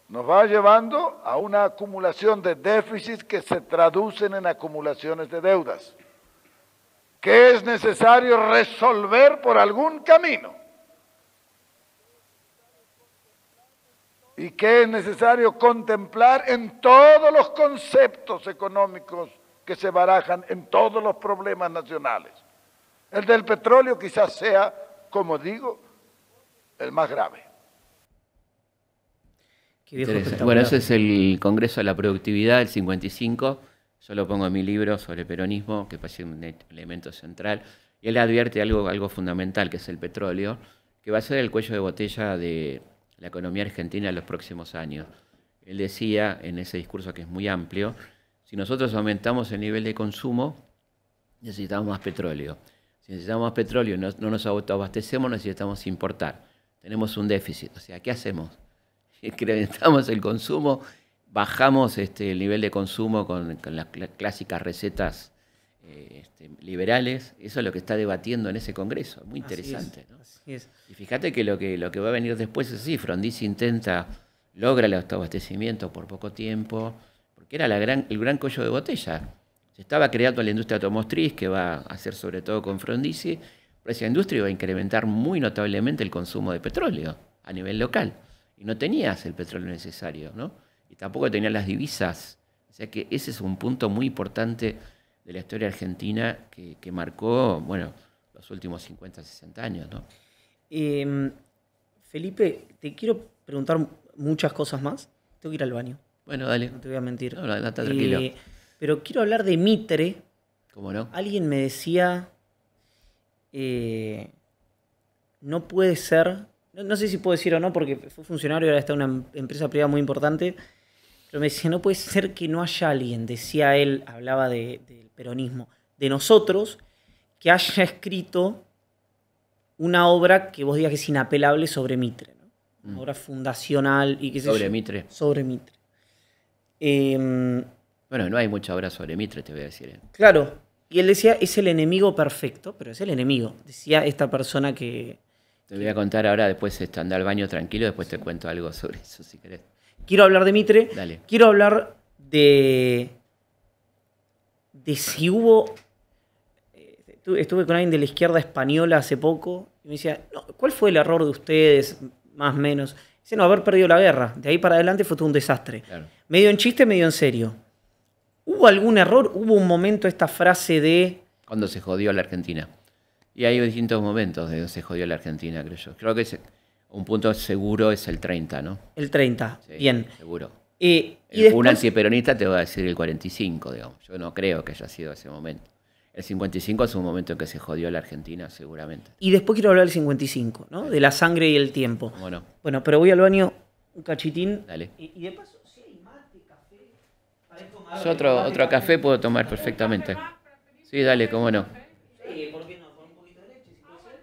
nos va llevando a una acumulación de déficits que se traducen en acumulaciones de deudas, que es necesario resolver por algún camino y que es necesario contemplar en todos los conceptos económicos que se barajan en todos los problemas nacionales. El del petróleo quizás sea, como digo, el más grave. Bueno, ese es el Congreso de la Productividad del 55. Yo lo pongo en mi libro sobre peronismo, que parece un elemento central. Y él advierte algo fundamental, que es el petróleo, que va a ser el cuello de botella de la economía argentina en los próximos años. Él decía en ese discurso, que es muy amplio, si nosotros aumentamos el nivel de consumo, necesitamos más petróleo. Si necesitamos más petróleo y no nos autoabastecemos, necesitamos importar. Tenemos un déficit. O sea, ¿qué hacemos? Incrementamos el consumo, bajamos el nivel de consumo con las clásicas recetas liberales. Eso es lo que está debatiendo en ese congreso. Muy interesante, ¿no? Así es. Y fíjate que lo que va a venir después es así. Frondizi logra el autoabastecimiento por poco tiempo, porque era el gran cuello de botella. Se estaba creando la industria automotriz, que va a hacer sobre todo con Frondizi, pero esa industria iba a incrementar muy notablemente el consumo de petróleo a nivel local. Y no tenías el petróleo necesario, ¿no? y tampoco tenía las divisas. O sea que ese es un punto muy importante de la historia argentina que marcó, bueno, los últimos 50, 60 años, ¿no? Felipe, te quiero preguntar muchas cosas más. Tengo que ir al baño. Bueno, dale. No te voy a mentir. No, está tranquilo. Pero quiero hablar de Mitre. ¿Cómo no? Alguien me decía, no puede ser, no sé si puedo decir o no, porque fue funcionario y ahora está en una empresa privada muy importante, pero me decía, no puede ser que no haya alguien, decía él, hablaba del peronismo, de nosotros, que haya escrito una obra que vos digas que es inapelable sobre Mitre, ¿no? Una obra fundacional y qué sé Sobre yo. Mitre. Sobre Mitre. Bueno, no hay mucha obra sobre Mitre, te voy a decir. Claro, y él decía, es el enemigo perfecto, pero es el enemigo. Decía esta persona que... Te voy a contar ahora, después anda al baño tranquilo, después te cuento algo sobre eso, si querés. Quiero hablar de Mitre. Dale. Quiero hablar de si hubo... Estuve con alguien de la izquierda española hace poco y me decía, no, ¿cuál fue el error de ustedes, más o menos? Dice, no, haber perdido la guerra. De ahí para adelante fue todo un desastre. Claro. Medio en chiste, medio en serio. ¿Hubo algún error? ¿Hubo un momento esta frase de... Cuando se jodió la Argentina. Y hay distintos momentos de donde se jodió la Argentina, creo yo. Creo que un punto seguro es el 30, ¿no? El 30, Sí, bien. seguro. Y Un después, antiperonista te va a decir el 45, digamos. Yo no creo que haya sido ese momento. El 55 es un momento en que se jodió la Argentina, seguramente. y después quiero hablar del 55, ¿no? De la sangre y el tiempo. ¿Cómo no? Bueno, pero voy al baño un cachitín. Dale. Y de paso, si hay mate, café... parezco Yo madre, otro café puedo tomar perfectamente. Sí, dale, cómo no. Sí, ¿por qué no? Con un poquito de leche, si puede ser.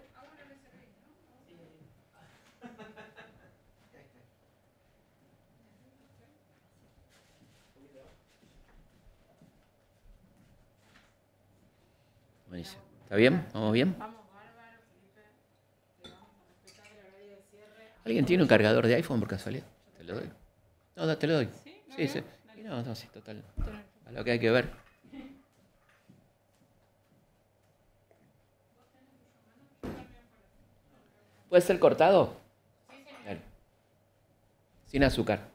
Buenísimo. ¿Está bien? ¿Vamos bien? ¿Alguien tiene un cargador de iPhone por casualidad? Te lo doy. No, te lo doy. Sí, sí. Y no, sí, total. A lo que hay que ver. ¿Puede ser cortado? Dale. Sin azúcar.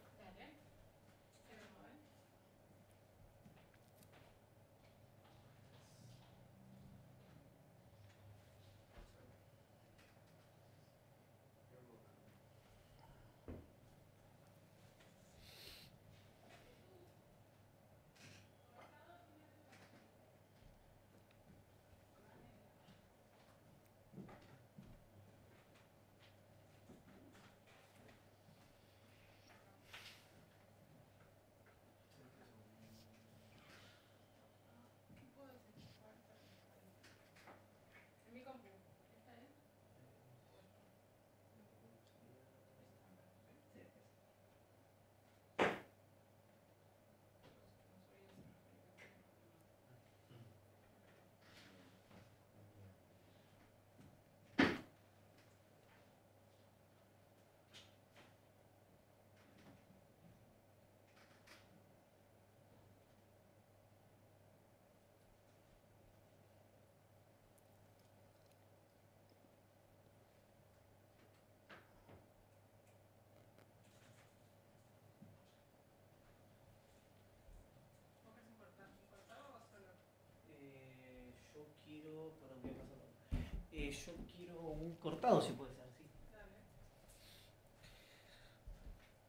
Yo quiero un cortado, si puede ser, sí.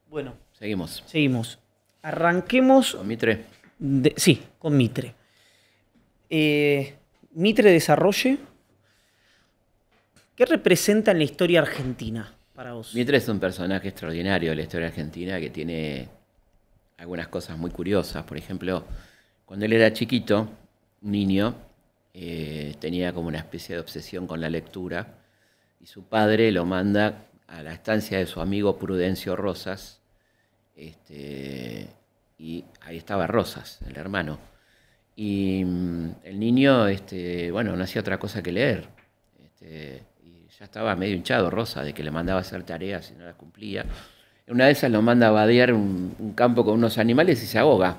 Bueno, Seguimos. seguimos. Arranquemos... Con Mitre. sí, con Mitre. Mitre Desarrolle. ¿Qué representa en la historia argentina para vos? Mitre es un personaje extraordinario de la historia argentina que tiene algunas cosas muy curiosas. Por ejemplo, cuando él era chiquito, un niño, tenía como una especie de obsesión con la lectura y su padre lo manda a la estancia de su amigo Prudencio Rosas, y ahí estaba Rosas, el hermano. Y el niño, bueno, no hacía otra cosa que leer. Y ya estaba medio hinchado Rosa de que le mandaba a hacer tareas y no las cumplía. Una de esas lo manda a vadear un campo con unos animales y se ahoga.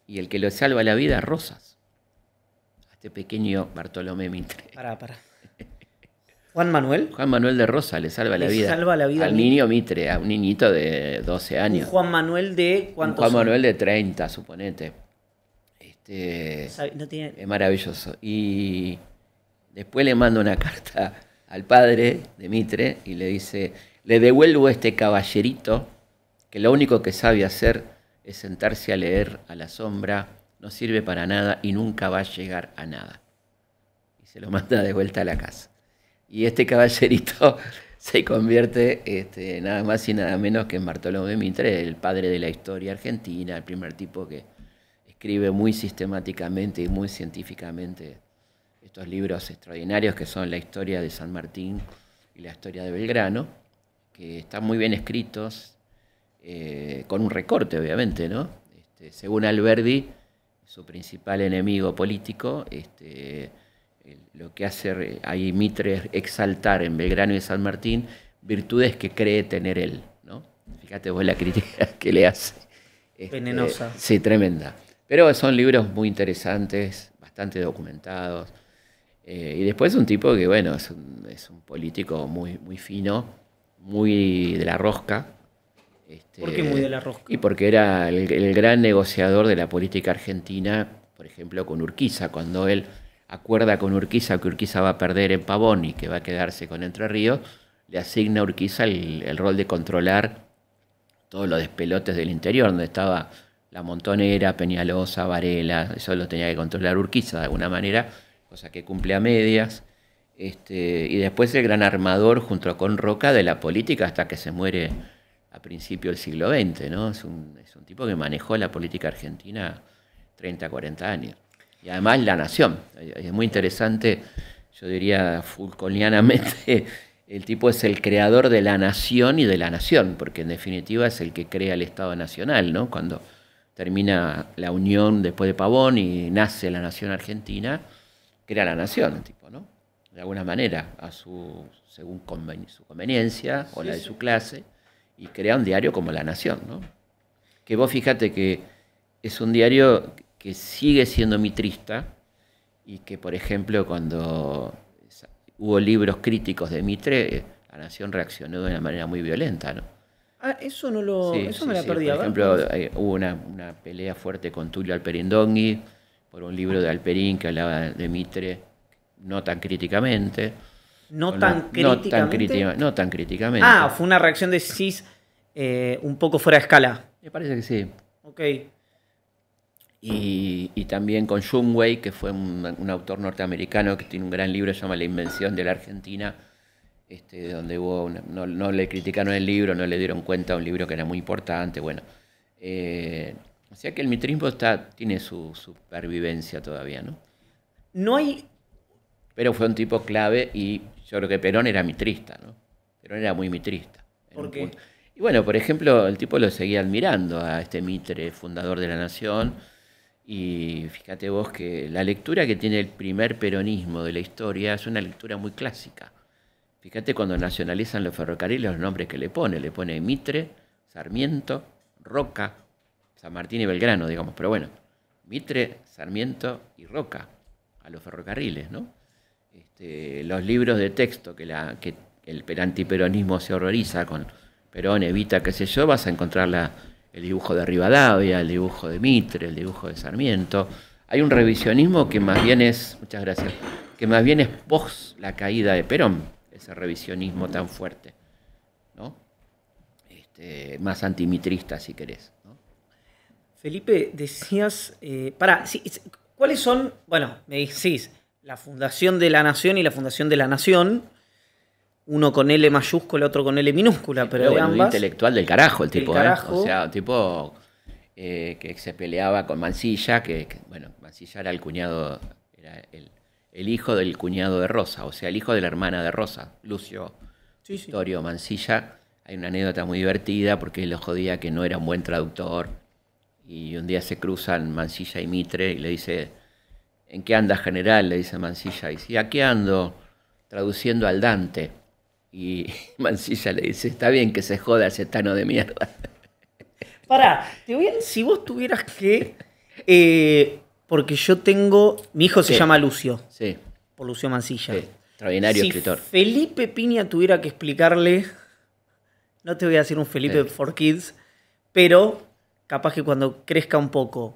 Y el que le salva la vida es Rosas. A este pequeño Bartolomé Mitre. Pará. Juan Manuel. Juan Manuel de Rosas le salva la Le vida. salva la vida al al niño Mitre, a un niñito de 12 Un años. Juan Manuel de Un ¿cuántos Juan son? Manuel de 30, suponete. No tiene... Es maravilloso. Y después le manda una carta al padre de Mitre y le dice, le devuelvo a este caballerito que lo único que sabe hacer es sentarse a leer a la sombra, no sirve para nada y nunca va a llegar a nada. Y se lo manda de vuelta a la casa. Y este caballerito se convierte nada más y nada menos que en Bartolomé Mitre, el padre de la historia argentina, el primer tipo que escribe muy sistemáticamente y muy científicamente estos libros extraordinarios que son la historia de San Martín y la historia de Belgrano, que están muy bien escritos, con un recorte obviamente, ¿no? Según Alberdi, su principal enemigo político, lo que hace ahí Mitre es exaltar en Belgrano y San Martín virtudes que cree tener él, ¿no? Fíjate vos la crítica que le hace. Venenosa. Sí, tremenda. Pero son libros muy interesantes, bastante documentados. Y después un tipo que, bueno, es un político muy, muy fino, muy de la rosca. ¿Por qué muy de la rosca? Y porque era el gran negociador de la política argentina, por ejemplo, con Urquiza, cuando él acuerda con Urquiza que Urquiza va a perder en Pavón y que va a quedarse con Entre Ríos, le asigna a Urquiza el rol de controlar todos los despelotes del interior, donde estaba La Montonera, Peñalosa, Varela, eso lo tenía que controlar Urquiza de alguna manera, cosa que cumple a medias. Y después el gran armador junto con Roca de la política hasta que se muere a principios del siglo XX, ¿no? Es un tipo que manejó la política argentina 30, 40 años. Y además La Nación. Es muy interesante, yo diría fulconianamente, el tipo es el creador de la nación y de la nación, porque en definitiva es el que crea el Estado Nacional, ¿no? Cuando termina la unión después de Pavón y nace la nación argentina, crea la nación, el tipo, ¿no? De alguna manera, según su conveniencia o la de su clase, y crea un diario como La Nación, ¿no? Que vos fíjate que es un diario que sigue siendo mitrista y que, por ejemplo, cuando hubo libros críticos de Mitre, La Nación reaccionó de una manera muy violenta, ¿no? Ah, eso no lo... Sí, eso sí, me la sí. perdí. Por A ver, ejemplo, pues. hubo una pelea fuerte con Tulio Alperindongui por un libro de Alperín que hablaba de Mitre, no tan críticamente. No tan críticamente. No tan críticamente. Ah, fue una reacción de CIS un poco fuera de escala. Me parece que sí. Ok. Y también con Shumway, que fue un autor norteamericano que tiene un gran libro, se llama La Invención de la Argentina, donde hubo no le criticaron el libro, no le dieron cuenta a un libro que era muy importante. Bueno, o sea que el mitrismo tiene su supervivencia todavía, ¿no? No hay... Pero fue un tipo clave y yo creo que Perón era mitrista, ¿no? Perón era muy mitrista. ¿Por qué? Y bueno, por ejemplo, el tipo lo seguía admirando a este Mitre, fundador de la Nación. Y fíjate vos que la lectura que tiene el primer peronismo de la historia es una lectura muy clásica. Fíjate cuando nacionalizan los ferrocarriles los nombres que le pone Mitre, Sarmiento, Roca, San Martín y Belgrano, digamos, pero bueno, Mitre, Sarmiento y Roca a los ferrocarriles, ¿no? Los libros de texto que el antiperonismo se horroriza con Perón, Evita, qué sé yo, vas a encontrar el dibujo de Rivadavia, el dibujo de Mitre, el dibujo de Sarmiento. Hay un revisionismo que más bien es, muchas gracias, que más bien es post la caída de Perón, ese revisionismo tan fuerte, ¿no? Más antimitrista, si querés, ¿no? Felipe, decías... ¿cuáles son? Bueno, me decís, la Fundación de la Nación y la Fundación de la Nación, uno con L mayúscula, otro con L minúscula, pero de bueno, un ambas... intelectual del carajo, el tipo, carajo. O sea, un tipo que se peleaba con Mansilla, bueno, Mansilla era el cuñado, era el hijo del cuñado de Rosa, o sea, el hijo de la hermana de Rosa, Lucio Victorio Mansilla. Hay una anécdota muy divertida porque él lo jodía que no era un buen traductor y un día se cruzan Mansilla y Mitre y le dice, ¿en qué andas, general? Le dice Mansilla, y dice, aquí ando traduciendo al Dante. Y Mansilla le dice, está bien que se joda ese tano de mierda. Pará, si vos tuvieras que... porque yo tengo... Mi hijo se llama Lucio. Sí. Por Lucio Mansilla. Sí. Extraordinario Si escritor. Felipe Piña tuviera que explicarle, no te voy a decir un Felipe Sí. for Kids, pero capaz que cuando crezca un poco,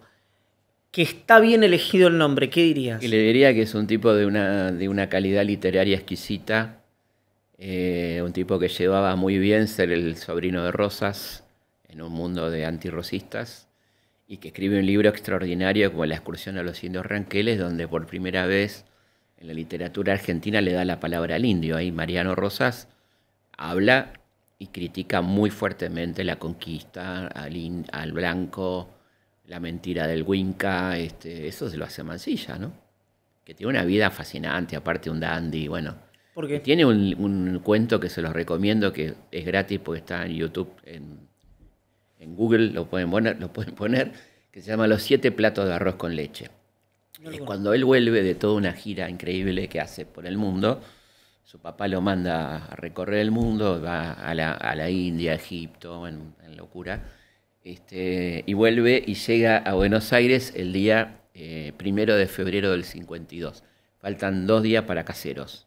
que está bien elegido el nombre, ¿qué dirías? Y le diría que es un tipo de una calidad literaria exquisita, un tipo que llevaba muy bien ser el sobrino de Rosas en un mundo de antirrosistas y que escribe un libro extraordinario como La excursión a los indios ranqueles, donde por primera vez en la literatura argentina le da la palabra al indio. Ahí Mariano Rosas habla y critica muy fuertemente la conquista, al blanco, la mentira del Winca, eso se lo hace Mansilla, ¿no? Que tiene una vida fascinante, aparte un dandy, bueno. ¿Por qué? Tiene un cuento que se los recomiendo, que es gratis porque está en YouTube, en Google lo pueden poner, que se llama Los 7 platos de arroz con leche. No lo Cuando él vuelve de toda una gira increíble que hace por el mundo, su papá lo manda a recorrer el mundo, va a la India, a Egipto, en locura, y vuelve y llega a Buenos Aires el día 1 de febrero del 52. Faltan 2 días para Caseros,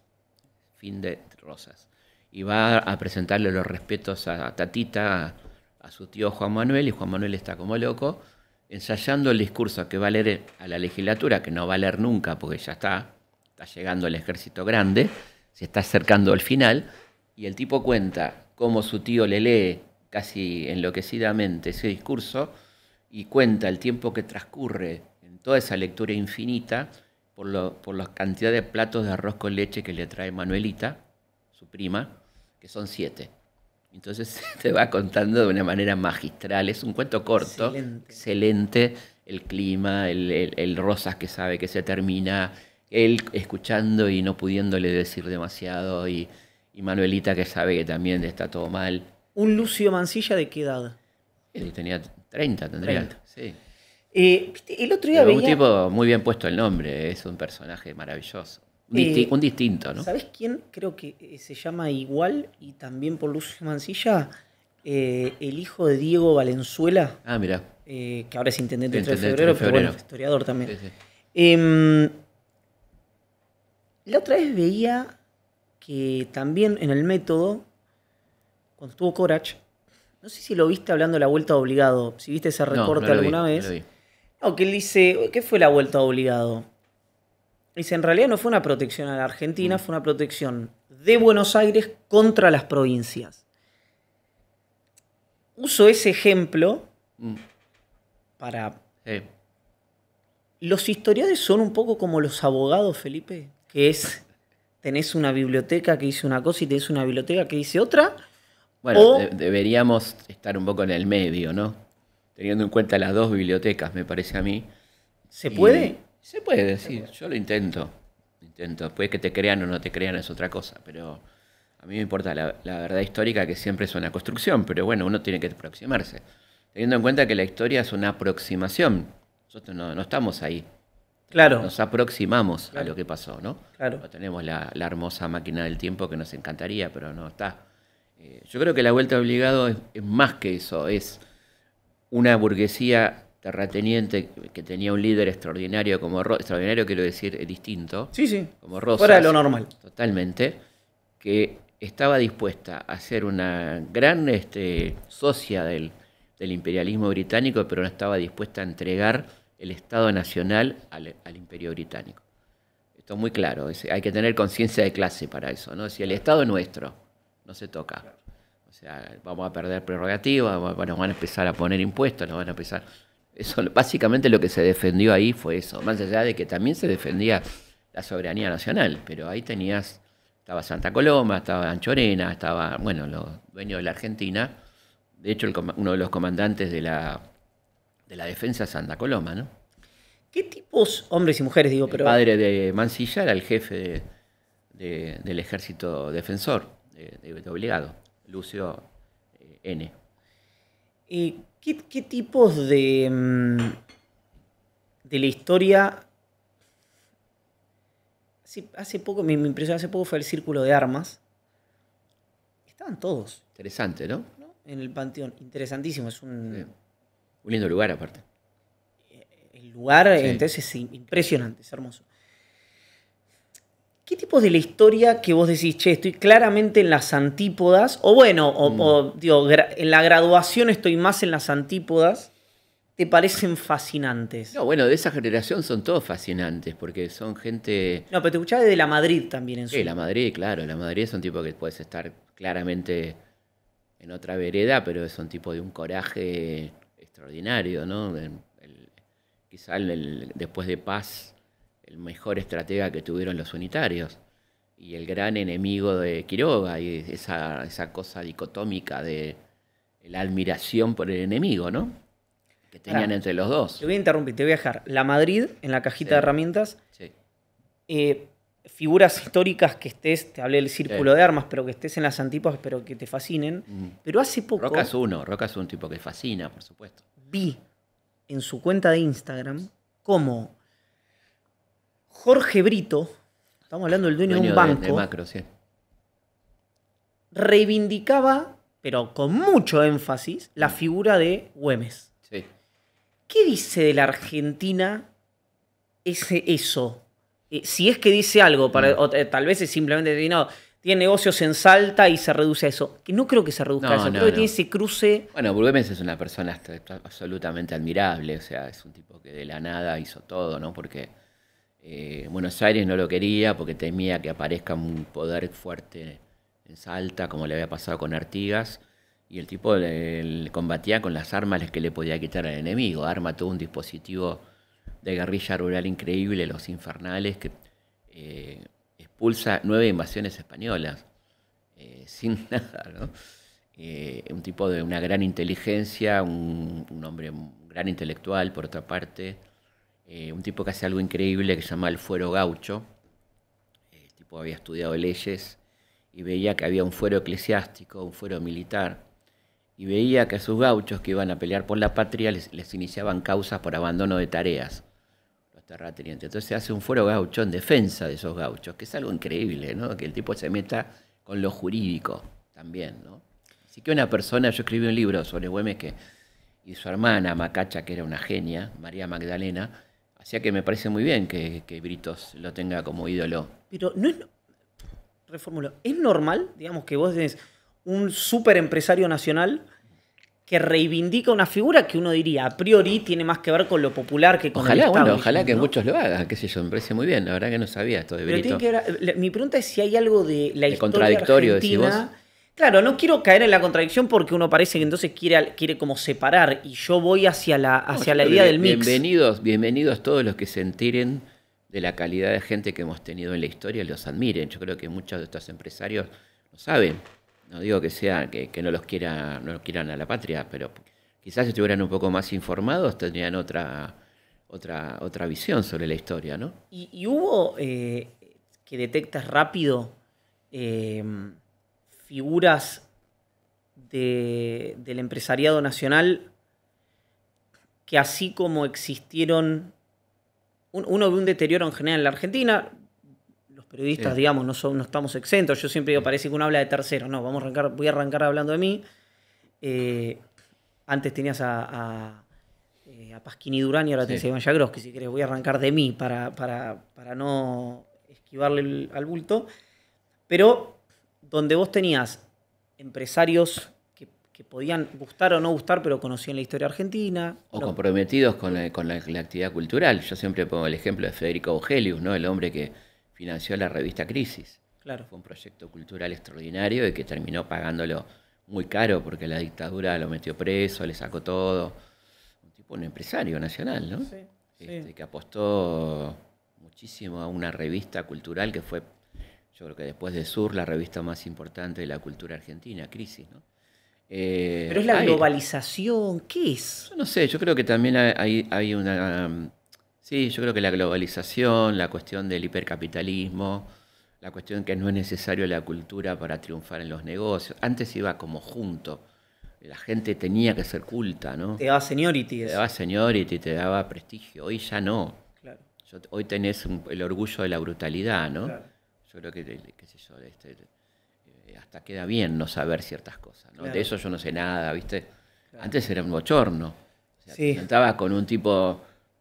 fin de Rosas. Y va a presentarle los respetos a Tatita, a su tío Juan Manuel, y Juan Manuel está como loco, ensayando el discurso que va a leer a la legislatura, que no va a leer nunca porque ya está llegando el ejército grande, se está acercando al final, y el tipo cuenta cómo su tío le lee casi enloquecidamente ese discurso, y cuenta el tiempo que transcurre en toda esa lectura infinita por la cantidad de platos de arroz con leche que le trae Manuelita, su prima, que son 7. Entonces te va contando de una manera magistral. Es un cuento corto, excelente. El clima, el Rosas que sabe que se termina, él escuchando y no pudiéndole decir demasiado, y Manuelita que sabe que también está todo mal. ¿Un Lucio Mansilla de qué edad? Él tenía 30, tendría. 30. Sí. ¿Viste? El otro día Pero un veía... tipo muy bien puesto el nombre, es un personaje maravilloso. Un distinto, ¿no? ¿Sabés quién creo que se llama igual y también por Lucio Mansilla? El hijo de Diego Valenzuela, Ah, mirá. que ahora es intendente de 3 de Intendente febrero, de pero bueno, febrero. historiador también. Sí, sí. La otra vez veía que también en el método, cuando estuvo Corach, no sé si lo viste hablando de la vuelta de obligado, si viste ese recorte no lo vi, alguna vez. no lo vi. No, que él dice, ¿qué fue la vuelta de obligado? Dice, en realidad no fue una protección a la Argentina, fue una protección de Buenos Aires contra las provincias. Uso ese ejemplo Mm, para... sí. Los historiadores son un poco como los abogados, Felipe, que es, tenés una biblioteca que dice una cosa y tenés una biblioteca que dice otra. Bueno, O- deberíamos estar un poco en el medio, ¿no? Teniendo en cuenta las dos bibliotecas, me parece a mí. ¿Se Y puede? Se puede, sí. Yo lo intento. Puede que te crean o no te crean, es otra cosa. Pero a mí me importa la verdad histórica, que siempre es una construcción. Pero bueno, uno tiene que aproximarse. Teniendo en cuenta que la historia es una aproximación. Nosotros no estamos ahí. Claro, Nos aproximamos Claro. a lo que pasó, ¿no? claro. No tenemos la hermosa máquina del tiempo que nos encantaría, pero no está. Yo creo que la vuelta obligado es más que eso. Es una burguesía terrateniente que tenía un líder extraordinario como extraordinario quiero decir distinto, Sí, sí. como Rosas, Fuera de lo normal. totalmente, que estaba dispuesta a ser una gran socia del imperialismo británico, pero no estaba dispuesta a entregar el Estado Nacional al Imperio Británico. Esto es muy claro, hay que tener conciencia de clase para eso, ¿no? Si el Estado es nuestro, no se toca. O sea, vamos a perder prerrogativas, bueno, van a empezar a poner impuestos, nos van a empezar... Eso, básicamente lo que se defendió ahí fue eso, más allá de que también se defendía la soberanía nacional, pero ahí estaba Santa Coloma, estaba Anchorena, estaba, bueno, los dueños de la Argentina, de hecho uno de los comandantes de la defensa es Santa Coloma, ¿no? ¿Qué tipos, hombres y mujeres, digo, pero... El padre de Mansilla era el jefe del ejército defensor, de obligado, Lucio N. ¿Qué tipos de la historia... Hace poco, me impresionó, hace poco fue el Círculo de Armas. Estaban todos, Interesante, ¿no? ¿no? En el Panteón. Interesantísimo, es Sí. un Un lindo lugar aparte. el lugar, Sí. entonces es impresionante, es hermoso. ¿Qué tipos de la historia que vos decís, che, estoy claramente en las antípodas, o bueno, digo, en la graduación estoy más en las antípodas, te parecen fascinantes? No, bueno, de esa generación son todos fascinantes, porque son gente... No, pero te escuchaba de la Madrid también en su... Sí, la Madrid, claro, la Madrid es un tipo que puedes estar claramente en otra vereda, pero es un tipo de un coraje extraordinario, ¿no? Quizá después de Paz, el mejor estratega que tuvieron los unitarios y el gran enemigo de Quiroga, y esa cosa dicotómica de la admiración por el enemigo, ¿no? Que tenían Ahora, entre los dos. Te voy a interrumpir, te voy a dejar la Madrid en la cajita Sí. de herramientas. Sí. Figuras históricas que estés, te hablé del círculo Sí. de armas, pero que estés en las antípodas, pero que te fascinen. Pero hace poco Roca es un tipo que fascina, por supuesto. vi en su cuenta de Instagram cómo Jorge Brito, estamos hablando del dueño de un banco, de Macro, sí. reivindicaba, pero con mucho énfasis, la figura de Güemes. Sí. ¿Qué dice de la Argentina eso? Si es que dice algo, o tal vez es simplemente decir, no, tiene negocios en Salta y se reduce a eso. Que no creo que se reduzca a eso, creo que tiene ese cruce. Bueno, Güemes es una persona absolutamente admirable, o sea, es un tipo que de la nada hizo todo, ¿no? Porque Buenos Aires no lo quería porque temía que aparezca un poder fuerte en Salta, como le había pasado con Artigas, y el tipo le combatía con las armas que le podía quitar al enemigo. Arma todo un dispositivo de guerrilla rural increíble, los infernales, que expulsa 9 invasiones españolas, sin nada, ¿no? Un tipo de una gran inteligencia, un hombre, un gran intelectual, por otra parte, un tipo que hace algo increíble que se llama el fuero gaucho. El tipo había estudiado leyes y veía que había un fuero eclesiástico, un fuero militar, y veía que a sus gauchos que iban a pelear por la patria les iniciaban causas por abandono de tareas, los terratenientes. Entonces se hace un fuero gaucho en defensa de esos gauchos, que es algo increíble, ¿no? Que el tipo se meta con lo jurídico también, ¿no? Así que una persona, yo escribí un libro sobre Güemes y su hermana Macacha, que era una genia, María Magdalena, hacía que me parece muy bien que Britos lo tenga como ídolo. Pero no es. Reformulo. ¿Es normal, digamos, que vos tenés un súper empresario nacional que reivindica una figura que uno diría a priori tiene más que ver con lo popular que con el establishment, Ojalá que ¿no? muchos lo hagan, qué sé yo, me parece muy bien, la verdad que no sabía esto de Pero Brito. tiene que ver, mi pregunta es si hay algo de la De historia contradictorio, decís argentina. vos. Claro, no quiero caer en la contradicción porque uno parece que entonces quiere como separar y yo voy hacia la No, yo idea creo que del mix. bienvenidos todos los que se enteren de la calidad de gente que hemos tenido en la historia y los admiren. Yo creo que muchos de estos empresarios lo saben. No digo que sea que no los quieran a la patria, pero quizás si estuvieran un poco más informados tendrían otra visión sobre la historia, ¿no? Y hubo que detectas rápido figuras del empresariado nacional que así como existieron, uno ve un deterioro en general en la Argentina, los periodistas, Sí. digamos, no estamos exentos, yo siempre digo, parece que uno habla de terceros, no, voy a arrancar hablando de mí. Antes tenías a Pasquini Durán y ahora tenés a Iván Yagroski, si querés, voy a arrancar de mí para no esquivarle al bulto, pero donde vos tenías empresarios que podían gustar o no gustar, pero conocían la historia argentina. O comprometidos con la actividad cultural. Yo siempre pongo el ejemplo de Federico Augelius, ¿no? El hombre que financió la revista Crisis. Claro. Fue un proyecto cultural extraordinario y que terminó pagándolo muy caro porque la dictadura lo metió preso, le sacó todo. Un empresario nacional, ¿no? Sí. Que apostó muchísimo a una revista cultural que fue, yo creo que después de Sur, la revista más importante de la cultura argentina, Crisis, ¿no? Pero es la globalización, ¿qué es? Yo no sé, yo creo que también hay una... Sí, yo creo que la globalización, la cuestión del hipercapitalismo, la cuestión que no es necesario la cultura para triunfar en los negocios. Antes iba como junto. La gente tenía que ser culta, ¿no? Te daba seniority. Te daba seniority, te daba prestigio. Hoy ya no. Claro. Hoy tenés el orgullo de la brutalidad, ¿no? Claro. Yo creo que, qué sé yo, hasta queda bien no saber ciertas cosas, ¿no? Claro. De eso yo no sé nada, ¿viste? Claro. Antes era un bochorno. O sea, Sí. te sentabas con un tipo,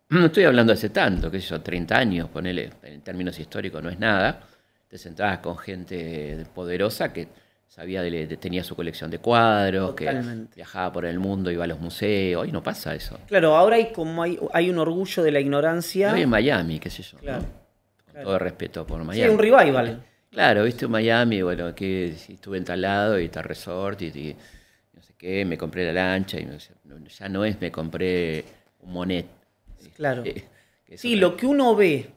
no estoy hablando hace tanto, qué sé yo, 30 años, ponele, en términos históricos no es nada, te sentabas con gente poderosa que sabía tenía su colección de cuadros, Totalmente. que viajaba por el mundo, iba a los museos. Hoy no pasa eso. Claro, ahora hay un orgullo de la ignorancia. Hoy en Miami, qué sé yo. Claro, ¿no? Con claro. todo respeto por Sí, Miami. un revival. Claro, viste un Miami, bueno, que estuve en tal lado y está resort y no sé qué, me compré la lancha y ya no es me compré un Monet. Claro. Que es Sí, otra- lo que uno ve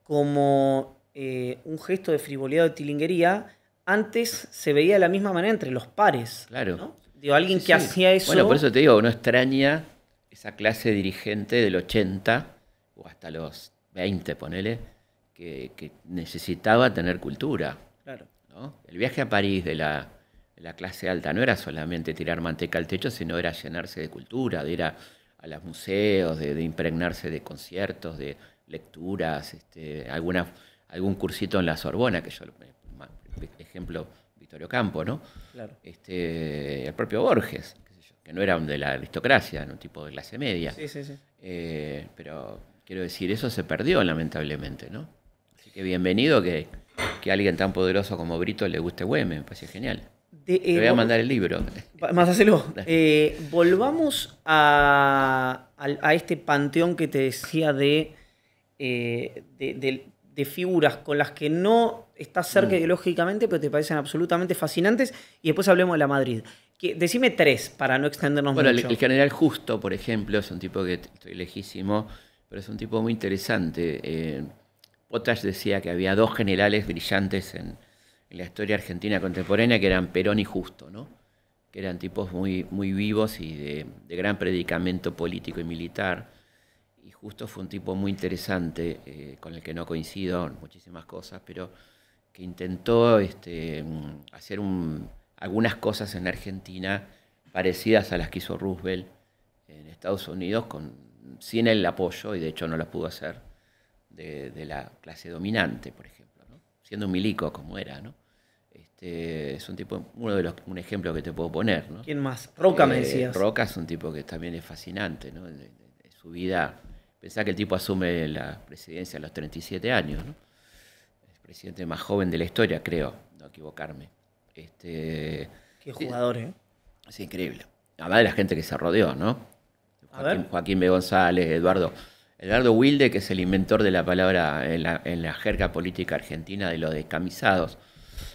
como un gesto de frivolidad o de tilinguería, antes se veía de la misma manera entre los pares. Claro. ¿no? Digo, alguien Sí, que sí. hacía eso. Bueno, por eso te digo, uno extraña esa clase dirigente del 80 o hasta los 20, ponele, que necesitaba tener cultura. Claro. ¿No? El viaje a París de la clase alta no era solamente tirar manteca al techo, sino era llenarse de cultura, de ir a los museos, de impregnarse de conciertos, de lecturas, algún cursito en la Sorbona, que yo, ejemplo, Victorio Campo, ¿no? Claro. El propio Borges, qué sé yo, que no era un de la aristocracia, era un tipo de clase media. Sí, sí, sí. Pero quiero decir, eso se perdió lamentablemente, ¿no? Así que bienvenido que a alguien tan poderoso como Brito le guste Güemes, me parece genial. Te voy a mandar el libro. Mándaselo. Volvamos a este panteón que te decía de figuras con las que no estás cerca ideológicamente, pero te parecen absolutamente fascinantes. Y después hablemos de la Madrid. Decime tres, para no extendernos Bueno, mucho. el general Justo, por ejemplo, es un tipo que estoy lejísimo, pero es un tipo muy interesante. Potash decía que había dos generales brillantes en la historia argentina contemporánea, que eran Perón y Justo, ¿no? Que eran tipos muy, muy vivos y de gran predicamento político y militar. Y Justo fue un tipo muy interesante, con el que no coincido en muchísimas cosas, pero que intentó hacer algunas cosas en Argentina parecidas a las que hizo Roosevelt en Estados Unidos, sin el apoyo, y de hecho no las pudo hacer, de la clase dominante, por ejemplo, ¿no? Siendo un milico como era, ¿no? Es un tipo, un ejemplo que te puedo poner, ¿no? ¿Quién más? Roca, me decías. Roca es un tipo que también es fascinante, ¿no? De su vida. Pensá que el tipo asume la presidencia a los 37 años, ¿no? Es el presidente más joven de la historia, creo, no equivocarme. Qué jugador, ¿eh? Es increíble. Además de la gente que se rodeó, ¿no? A Joaquín B. González, Eduardo Wilde, que es el inventor de la palabra en la jerga política argentina de los descamisados.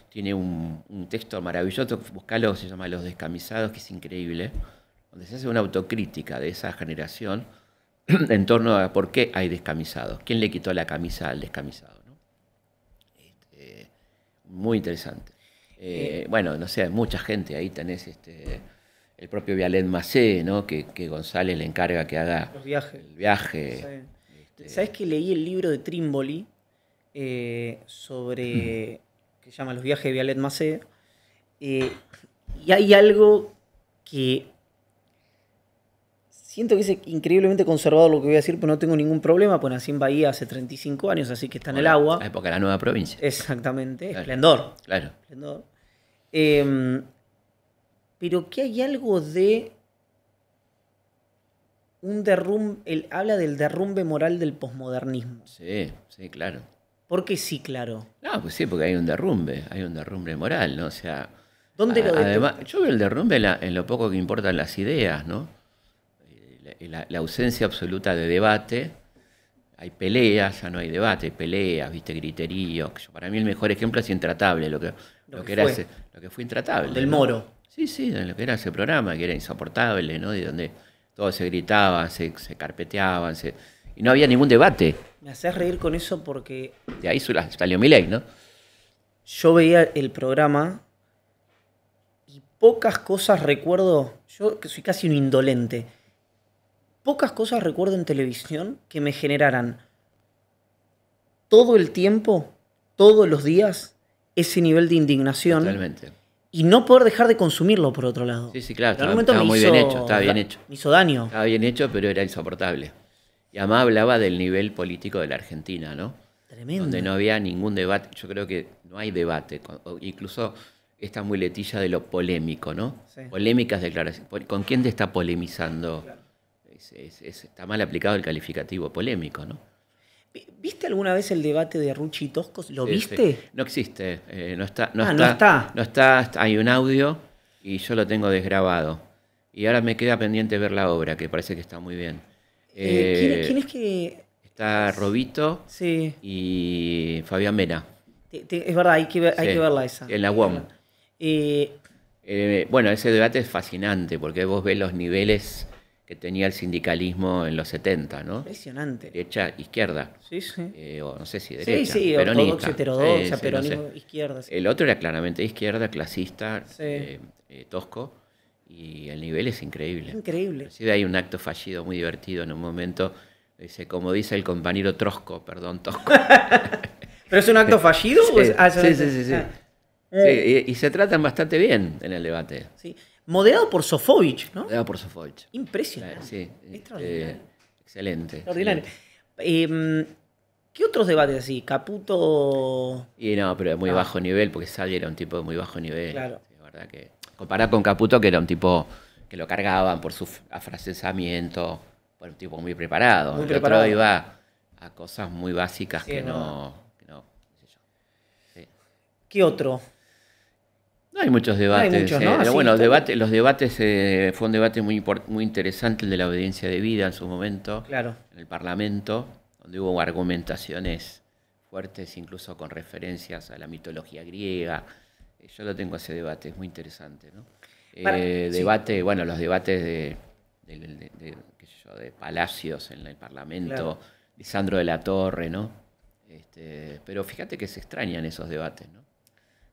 Tiene un texto maravilloso, buscalo, se llama Los Descamisados, que es increíble, donde se hace una autocrítica de esa generación en torno a por qué hay descamisados, quién le quitó la camisa al descamisado, ¿no? Muy interesante. Bueno, no sé, hay mucha gente, ahí tenés el propio Vialet Macé, ¿no? Que González le encarga que haga Los viajes. el viaje. Sí. ¿Sabés que leí el libro de Trímboli sobre que se llama Los viajes de Vialet Macé? Y hay algo que siento que es increíblemente conservador lo que voy a decir, pero no tengo ningún problema, pues nací en Bahía hace 35 años, así que está en el agua. La época de la nueva provincia. Exactamente, Claro. esplendor. Claro. Esplendor. Pero que hay algo de un derrumbe, él habla del derrumbe moral del posmodernismo. Sí, sí, claro. ¿Por qué sí, claro? No, pues sí, porque hay un derrumbe moral, ¿no? O sea, ¿Dónde lo además, yo veo el derrumbe en lo poco que importan las ideas, ¿no? La ausencia absoluta de debate. Hay peleas, ya no hay debate, hay peleas, viste, griterío. Para mí el mejor ejemplo es Intratable, lo que fue Intratable. Del ¿no? Moro. Sí, sí, en lo que era ese programa, que era insoportable, ¿no? De donde todos se gritaban, se carpeteaban, y no había ningún debate. Me haces reír con eso porque De ahí salió Milei, ¿no? yo veía el programa y pocas cosas recuerdo, yo que soy casi un indolente, pocas cosas recuerdo en televisión que me generaran todo el tiempo, todos los días, ese nivel de indignación. Totalmente. Y no poder dejar de consumirlo, por otro lado. Sí, sí, claro, Pero en algún estaba momento muy bien hecho, estaba bien hecho. Me hizo daño. Estaba bien hecho, pero era insoportable. Y además hablaba del nivel político de la Argentina, ¿no? Tremendo. Donde no había ningún debate. Yo creo que no hay debate. Incluso esta muletilla de lo polémico, ¿no? Sí. Polémicas declaraciones. ¿Con quién te está polemizando? Claro. Está mal aplicado el calificativo polémico, ¿no? ¿Viste alguna vez el debate de Rucci y Tosco? ¿Lo Sí, viste? sí. No existe, no está. Ah, no está. No está, hay un audio y yo lo tengo desgrabado. Y ahora me queda pendiente ver la obra, que parece que está muy bien. ¿Quién es que...? Está Robito Sí, y Fabián Mena. es verdad, hay que Sí, verla esa. en la UOM. Eh, Bueno, ese debate es fascinante porque vos ves los niveles que tenía el sindicalismo en los 70, ¿no? impresionante. Derecha, izquierda. Sí, sí. O no sé si Sí, derecha. sí, peronista. ortodoxa, heterodoxa, Sí, sí, no peronismo, sé. izquierda. Sí. El otro era claramente de izquierda, clasista, Sí. tosco, y el nivel es increíble. Increíble. Inclusive hay un acto fallido muy divertido en un momento, dice, como dice el compañero Tosco. ¿Pero es un acto fallido? Sí, o es- ah, sí, sí, sí, sí. ah. Sí, y se tratan bastante bien en el debate. Sí. Moderado por Sofovich, ¿no? Dado por Sofovich. Impresionante. Sí, Extraordinario. excelente. Extraordinario. excelente. ¿Qué otros debates así? Caputo. Y no, pero de muy bajo nivel, porque Sadi era un tipo de muy bajo nivel. Claro. Sí, la verdad que, comparado con Caputo, que era un tipo que lo cargaban por su afrancesamiento, por un tipo muy preparado. Muy El preparado. otro iba a cosas muy básicas Sí, que es no, qué sé yo. Sí. ¿Qué otro? No hay muchos debates. hay muchos, ¿no? Pero Así, bueno, está. los debates fue un debate muy interesante, el de la obediencia debida en su momento, Claro. en el Parlamento, donde hubo argumentaciones fuertes, incluso con referencias a la mitología griega. Yo lo tengo ese debate, es muy interesante, ¿no? Sí. Debate, bueno, los debates qué sé yo, de Palacios en el Parlamento, Claro. Lisandro de la Torre, ¿no? Pero fíjate que se extrañan esos debates, ¿no?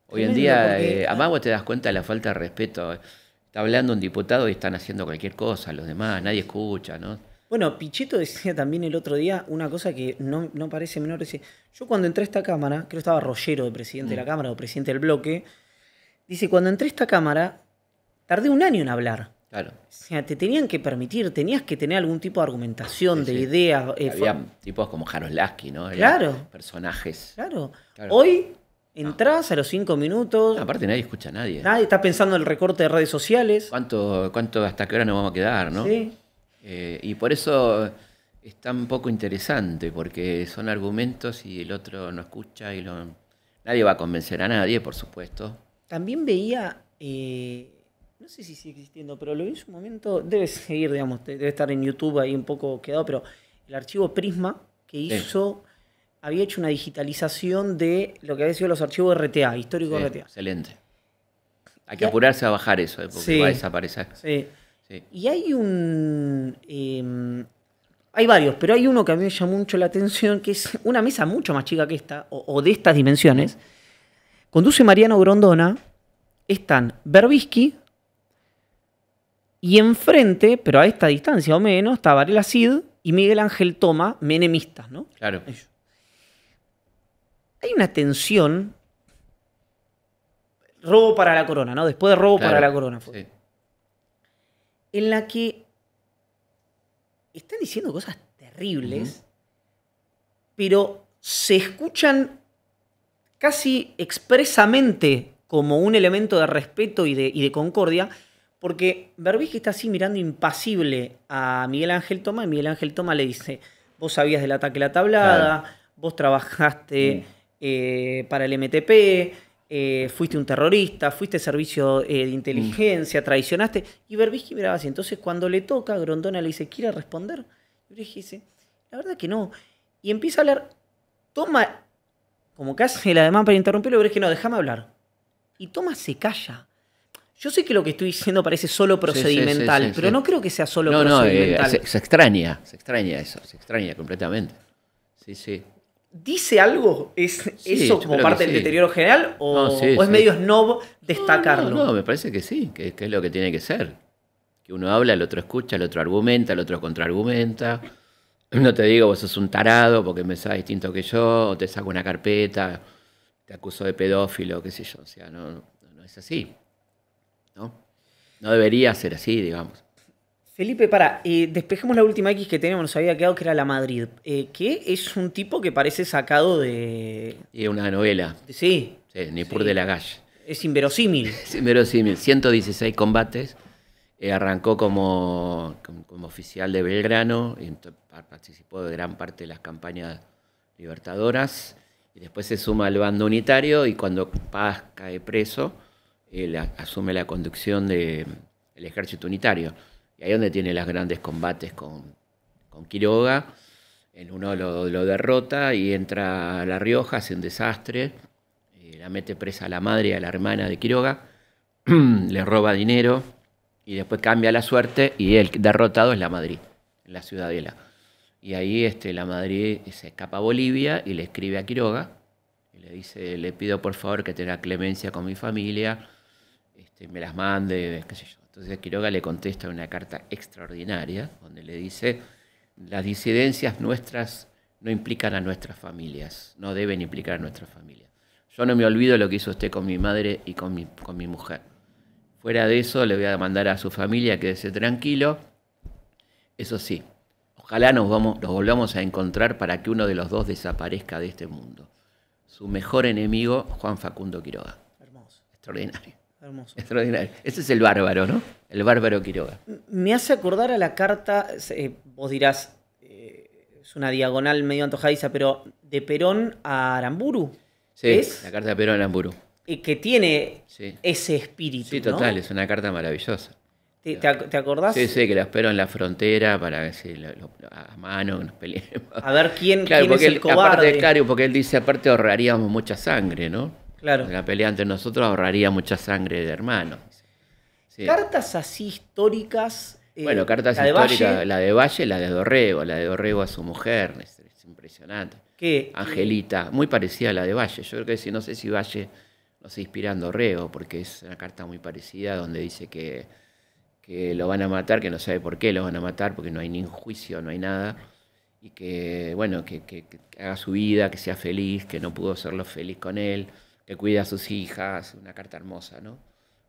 Hoy en Tremendo, día, porque- además vos te das cuenta de la falta de respeto. Está hablando un diputado y están haciendo cualquier cosa, los demás, nadie escucha, ¿no? Bueno, Pichetto decía también el otro día una cosa que no parece menor. Dice, yo cuando entré a esta cámara, creo que estaba Rollero de presidente de la Cámara o presidente del bloque, dice, cuando entré a esta cámara, tardé un año en hablar. Claro. O sea, te tenían que permitir, tenías que tener algún tipo de argumentación, Sí, de sí. idea. Había tipos como Jaroslavski, ¿no? Eran Claro. personajes. Claro. Claro. Hoy entrás a los 5 minutos, No, aparte nadie escucha a nadie. nadie está pensando en el recorte de redes sociales. ¿Hasta qué hora nos vamos a quedar, no? Sí. Y por eso es tan poco interesante, porque son argumentos y el otro no escucha nadie va a convencer a nadie, por supuesto. También veía, no sé si sigue existiendo, pero lo vi en su momento, debe seguir, digamos, debe estar en YouTube ahí un poco quedado, pero el archivo Prisma que hizo, había hecho una digitalización de lo que había sido los archivos RTA, histórico Sí, RTA. excelente. Hay que apurarse a bajar eso, porque Sí. va a desaparecer. Sí. Sí. Y hay hay varios, pero hay uno que a mí me llamó mucho la atención, que es una mesa mucho más chica que esta, o de estas dimensiones. Conduce Mariano Grondona, están Berbisky, y enfrente, pero a esta distancia o menos, está Varela Cid y Miguel Ángel Toma, menemistas, ¿no? Claro. Ellos. Hay una tensión. Robo para la corona, ¿no? Después de robo Claro. para la corona fue. Sí. En la que están diciendo cosas terribles, pero se escuchan casi expresamente como un elemento de respeto y de concordia, porque Berbisky está así mirando impasible a Miguel Ángel Toma, y Miguel Ángel Toma le dice, vos sabías del ataque a la tablada, vos trabajaste para el MTP, fuiste un terrorista, fuiste servicio de inteligencia, traicionaste, y Berbisky miraba así. Entonces cuando le toca, Grondona le dice, ¿quiere responder? Y Berbisky dice, la verdad que no. Y empieza a hablar, Toma, como que hace la demanda para interrumpirlo, pero es que no, déjame hablar. Y Toma se calla. Yo sé que lo que estoy diciendo parece solo procedimental, sí, pero sí. no creo que sea solo No, procedimental. se extraña eso, se extraña completamente. Sí, sí. ¿Dice algo? ¿Es Sí, eso yo como creo parte que del sí. deterioro general? ¿O, No, sí, o es sí. medio snob destacarlo? No, me parece que sí, que es lo que tiene que ser. Que uno habla, el otro escucha, el otro argumenta, el otro contraargumenta. No te digo, vos sos un tarado porque me sabes distinto que yo, o te saco una carpeta, te acuso de pedófilo, qué sé yo. O sea, no es así. No debería ser así, digamos. Felipe, despejemos la última X que teníamos, nos había quedado que era la Madrid. Que es un tipo que parece sacado de... Y es una novela, Sí, sí, Nippur de la Galle. es inverosímil. Es inverosímil, 116 combates. Arrancó como oficial de Belgrano y participó de gran parte de las campañas libertadoras, y después se suma al bando unitario, y cuando Paz cae preso, él asume la conducción del ejército unitario. Y ahí es donde tiene los grandes combates con Quiroga. En uno lo derrota y entra a La Rioja, hace un desastre, la mete presa a la madre y a la hermana de Quiroga, le roba dinero y después cambia la suerte y el derrotado es la Madrid, en la Ciudadela. Y ahí la Madrid se escapa a Bolivia y le escribe a Quiroga y le dice, le pido por favor que tenga clemencia con mi familia, me las mande, qué sé yo. Entonces Quiroga le contesta una carta extraordinaria donde le dice, las disidencias nuestras no implican a nuestras familias, no deben implicar a nuestras familias. Yo no me olvido lo que hizo usted con mi madre y con mi mujer. Fuera de eso, le voy a mandar a su familia, quédese tranquilo. Eso sí, ojalá nos volvamos a encontrar para que uno de los dos desaparezca de este mundo. Su mejor enemigo, Juan Facundo Quiroga. Hermoso. Extraordinario. Hermoso. Extraordinario. Ese es el bárbaro, ¿no? El bárbaro Quiroga. Me hace acordar a la carta, vos dirás, es una diagonal medio antojadiza, pero de Perón a Aramburu. Sí, ¿es? la carta de Perón a Aramburu. Que tiene Sí. ese espíritu, Sí, ¿no? total, es una carta maravillosa. ¿Te acordás? Sí, que lo espero en la frontera para decir a mano que nos peleemos. A ver quién Claro, es porque el cobarde. claro, porque él dice, aparte ahorraríamos mucha sangre, ¿no? Claro. La pelea entre nosotros ahorraría mucha sangre de hermanos. Sí. Cartas así históricas. Bueno, cartas la de históricas, Valle, la de Valle, la de Dorrego a su mujer, es impresionante. ¿qué? Angelita, muy parecida a la de Valle. Yo creo que no sé si Valle no se inspira en Dorrego, porque es una carta muy parecida donde dice que lo van a matar, que no sabe por qué lo van a matar, porque no hay ningún juicio, no hay nada, y que, bueno, que haga su vida, que sea feliz, que no pudo serlo feliz con él, que cuide a sus hijas, una carta hermosa, ¿no?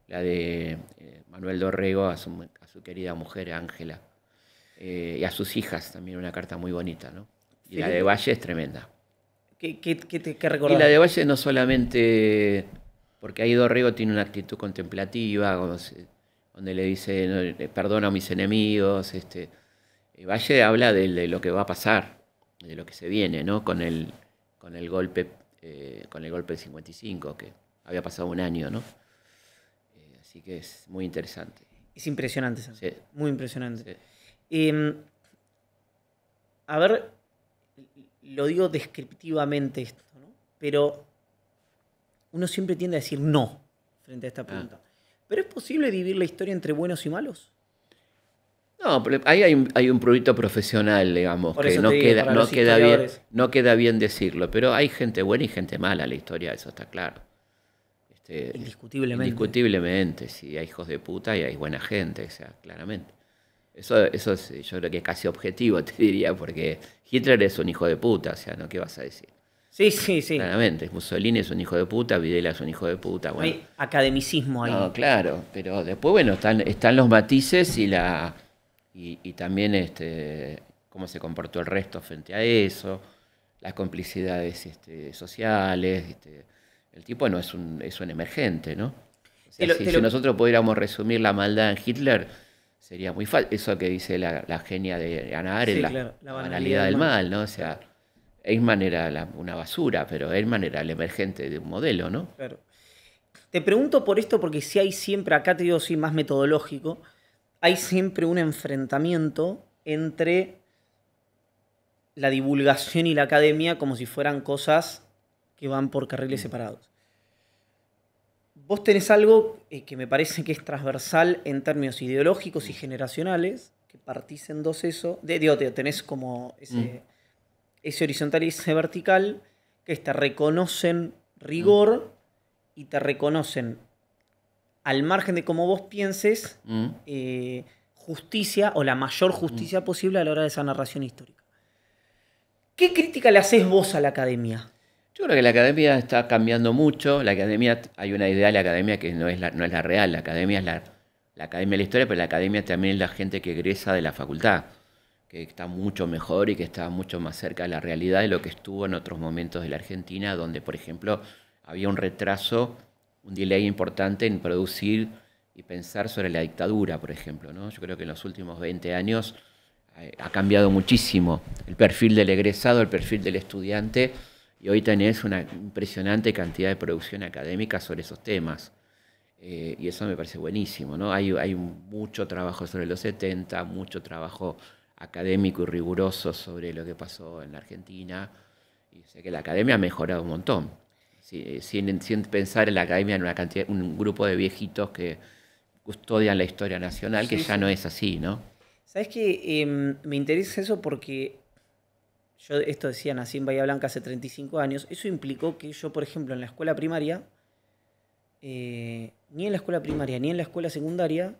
La de Manuel Dorrego a su querida mujer Ángela, y a sus hijas también, una carta muy bonita, ¿no? Y la de Valle es tremenda. ¿Qué recordás? Y la de Valle no solamente, porque ahí Dorrego tiene una actitud contemplativa, donde le dice, no, perdono a mis enemigos. Valle habla de lo que va a pasar, de lo que se viene, ¿no? Con el golpe del 55, que había pasado un año, ¿no? Así que es muy interesante. Es impresionante, Sam. Sí. Muy impresionante. Sí. A ver, lo digo descriptivamente esto, ¿no? Pero uno siempre tiende a decir no frente a esta pregunta. ¿Pero es posible dividir la historia entre buenos y malos? No, pero ahí hay un prurito profesional, digamos, Por que eso no te digo, para los historiadores. no queda bien decirlo, pero hay gente buena y gente mala en la historia, eso está claro. Indiscutiblemente. Indiscutiblemente, sí, hay hijos de puta y hay buena gente, o sea, claramente. Eso es, yo creo que es casi objetivo, te diría, porque Hitler es un hijo de puta, o sea, ¿no? ¿Qué vas a decir? Sí, sí, sí. Claramente, Mussolini es un hijo de puta, Videla es un hijo de puta. Bueno. Hay academicismo ahí. No, claro, pero después, bueno, están los matices y también cómo se comportó el resto frente a eso, las complicidades sociales. El tipo no es un emergente, ¿no? O sea, si nosotros pudiéramos resumir la maldad en Hitler, sería muy fácil. Eso que dice la genia de Hannah Arendt, Sí, claro, la banalidad del mal, ¿no? O sea, Eichmann era una basura, pero Eichmann era el emergente de un modelo, ¿no? Claro. Te pregunto por esto porque si hay siempre, acá te digo, sí, más metodológico, hay siempre un enfrentamiento entre la divulgación y la academia como si fueran cosas que van por carriles separados. Vos tenés algo que me parece que es transversal en términos ideológicos y generacionales, que partís en dos eso, tenés como ese horizontal y ese vertical, que te reconocen rigor y te reconocen, al margen de cómo vos pienses, justicia o la mayor justicia posible a la hora de esa narración histórica. ¿Qué crítica le haces vos a la academia? Yo creo que la academia está cambiando mucho. La academia, hay una idea de la academia que no es la real. La academia es la academia de la historia, pero la academia también es la gente que egresa de la facultad, que está mucho mejor y que está mucho más cerca de la realidad de lo que estuvo en otros momentos de la Argentina, donde, por ejemplo, había un retraso, un delay importante en producir y pensar sobre la dictadura, por ejemplo, ¿no? Yo creo que en los últimos 20 años ha cambiado muchísimo el perfil del egresado, el perfil del estudiante, y hoy tenés una impresionante cantidad de producción académica sobre esos temas. Y eso me parece buenísimo, ¿no? Hay mucho trabajo sobre los 70, mucho trabajo académico y riguroso sobre lo que pasó en la Argentina, y sé que la academia ha mejorado un montón. Sin pensar en la academia en una cantidad, un grupo de viejitos que custodian la historia nacional, que ya no es así, ¿no? ¿Sabes qué? Me interesa eso porque yo esto decía, nací en Bahía Blanca hace 35 años. Eso implicó que yo, por ejemplo, en la escuela primaria, ni en la escuela primaria ni en la escuela secundaria,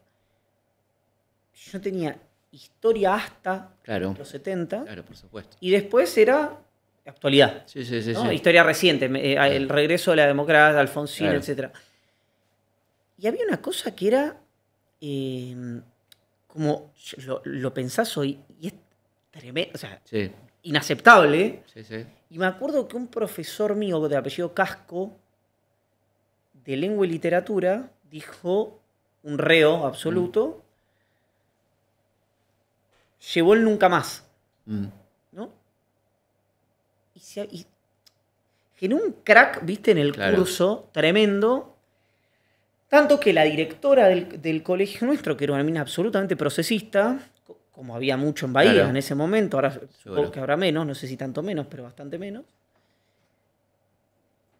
yo tenía historia hasta los 70. Claro, por supuesto. Y después era actualidad. Sí, ¿no? sí. Historia reciente, el regreso de la democracia, Alfonsín, Claro. etc. Y había una cosa que era, como lo pensás hoy, y es tremendo, o sea, Sí, inaceptable. sí. Y me acuerdo que un profesor mío de apellido Casco, de lengua y literatura, dijo, un reo absoluto, llevó el nunca más. ¿No? Y generó un crack, viste, en el curso, tremendo. Tanto que la directora del colegio nuestro, que era una mina absolutamente procesista, como había mucho en Bahía en ese momento, ahora supongo que habrá menos, no sé si tanto menos, pero bastante menos,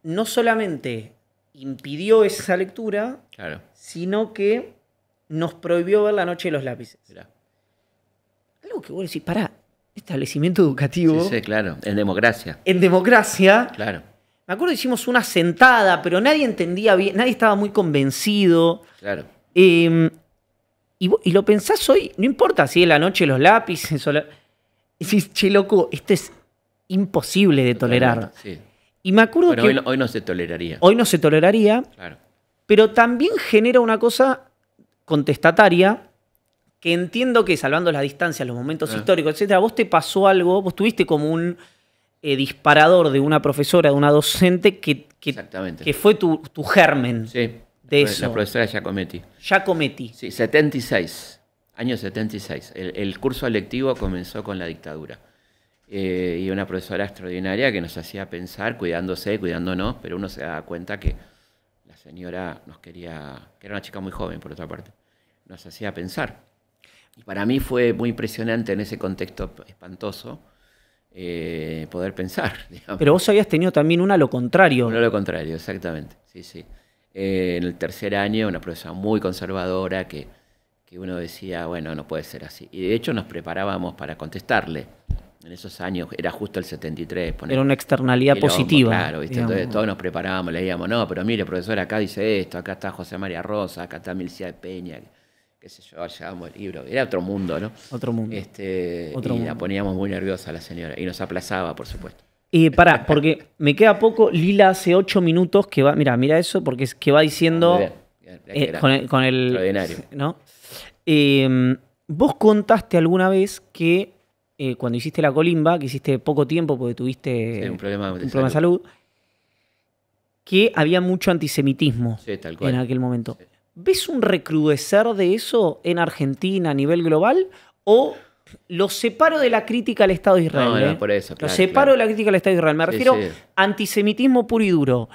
no solamente impidió esa lectura, sino que nos prohibió ver La noche de los lápices. Mirá. Algo que vos decís, pará, establecimiento educativo. Sí, claro, en democracia. En democracia. Claro. Me acuerdo que hicimos una sentada, pero nadie entendía bien, nadie estaba muy convencido. Claro. Y lo pensás hoy, no importa si es La noche de los lápices o decís, che, loco, esto es imposible de tolerar. Sí. Y me acuerdo que hoy no se toleraría. Hoy no se toleraría, Claro. pero también genera una cosa contestataria que entiendo que, salvando las distancias, los momentos históricos, etc., vos te pasó algo, vos tuviste como un disparador de una profesora, de una docente que fue tu germen de eso. La profesora Giacometti. Sí, 76, año 76. El curso lectivo comenzó con la dictadura. Y una profesora extraordinaria que nos hacía pensar, cuidándonos, pero uno se daba cuenta que la señora nos quería, que era una chica muy joven, por otra parte, nos hacía pensar. Y para mí fue muy impresionante en ese contexto espantoso poder pensar, digamos. Pero vos habías tenido también una a lo contrario. Una a lo contrario, exactamente. Sí. En el tercer año, una profesora muy conservadora que uno decía, bueno, no puede ser así. Y de hecho nos preparábamos para contestarle. En esos años, era justo el 73. Era una externalidad positiva. Claro, ¿viste? Entonces todos nos preparábamos, leíamos, no, pero mire, profesor, acá dice esto, acá está José María Rosa, acá está Milcía de Peña, qué sé yo, llevábamos el libro. Era otro mundo, ¿no? Otro mundo. La poníamos muy nerviosa a la señora y nos aplazaba, por supuesto. Pará, porque me queda poco. Lila hace 8 minutos que va, mira eso, porque es que va diciendo con el extraordinario. ¿no? Vos contaste alguna vez que cuando hiciste la colimba, que hiciste poco tiempo porque tuviste un problema de salud, que había mucho antisemitismo tal cual. en aquel momento. Sí. ¿Ves un recrudecer de eso en Argentina a nivel global? ¿O lo separo de la crítica al Estado de Israel? No, por eso. Lo separo de la crítica al Estado de Israel. Me refiero a antisemitismo puro y duro.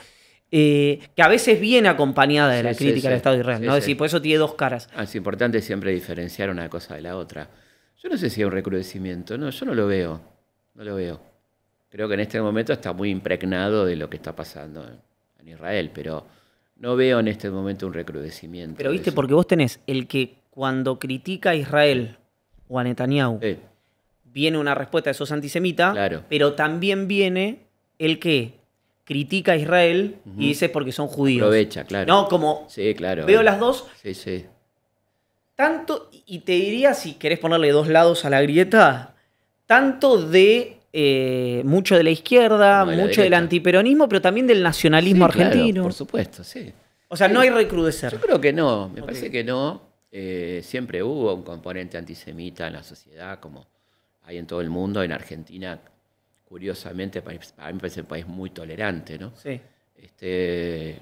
Que a veces viene acompañada de la crítica al Estado de Israel. ¿no? Es decir, por eso tiene dos caras. Es importante siempre diferenciar una cosa de la otra. Yo no sé si hay un recrudecimiento. No, yo no lo veo. No lo veo. Creo que en este momento está muy impregnado de lo que está pasando en Israel, pero no veo en este momento un recrudecimiento. Pero viste, porque vos tenés el que cuando critica a Israel o a Netanyahu viene una respuesta de sos antisemita, pero también viene el que critica a Israel y dice porque son judíos. Aprovecha, claro. No, como veo las dos. Sí. Tanto, y te diría, si querés ponerle dos lados a la grieta, tanto de mucho de la izquierda, mucho del antiperonismo, pero también del nacionalismo argentino. Claro, por supuesto, sí. O sea, no hay recrudecer. Yo creo que no, me parece que no. Siempre hubo un componente antisemita en la sociedad, como hay en todo el mundo. En Argentina, curiosamente, para mí me parece un país muy tolerante, ¿no? Sí.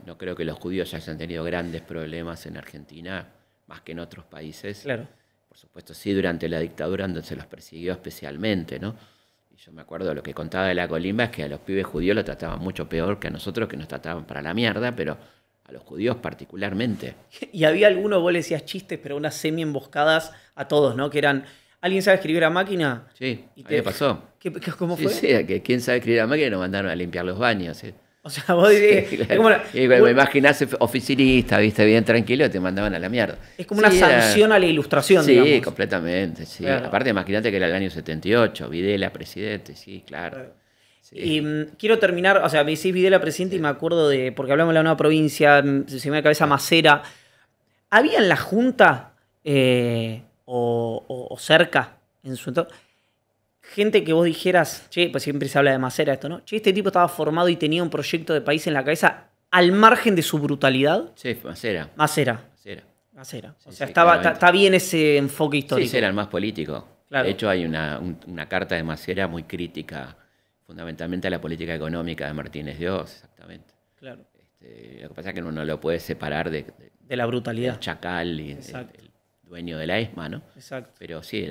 No creo que los judíos hayan tenido grandes problemas en Argentina, más que en otros países. Claro. por supuesto sí durante la dictadura donde se los persiguió especialmente, ¿no? Y yo me acuerdo lo que contaba de la Colimba es que a los pibes judíos los trataban mucho peor que a nosotros, que nos trataban para la mierda, pero a los judíos particularmente. Y había algunos, vos le decías chistes, pero unas semi-emboscadas a todos, ¿no? Que eran, ¿alguien sabe escribir a máquina? Sí, Y a mí me pasó. ¿Cómo Sí, fue? sí, que quién sabe escribir a máquina nos mandaron a limpiar los baños. ¿Sí? O sea, vos dirías, Sí, es claro. como, Y me imaginás oficinista, viste, bien tranquilo, te mandaban a la mierda. es como una Sí, sanción a la ilustración, sí, digamos. completamente, sí. Claro. Aparte, imagínate que era el año 78, Videla presidente, sí, claro. Claro. Sí. Y quiero terminar, o sea, me decís Videla presidente y me acuerdo de, porque hablamos de la nueva provincia, se me da la cabeza Macera. ¿Había en la Junta o cerca, en su entorno, gente que vos dijeras, che, pues siempre se habla de Macera esto, ¿no? Che, este tipo estaba formado y tenía un proyecto de país en la cabeza al margen de su brutalidad? Sí, Macera. Macera. Sí, O sea, sí, estaba, claramente. está bien ese enfoque Sí, histórico. ese era el más político. Claro. De hecho, hay una carta de Macera muy crítica, fundamentalmente a la política económica de Martínez de Oz, exactamente. Claro. Lo que pasa es que uno no lo puede separar de De la brutalidad. del Chacal y Exacto. el dueño de la ESMA, ¿no? Exacto. Pero sí,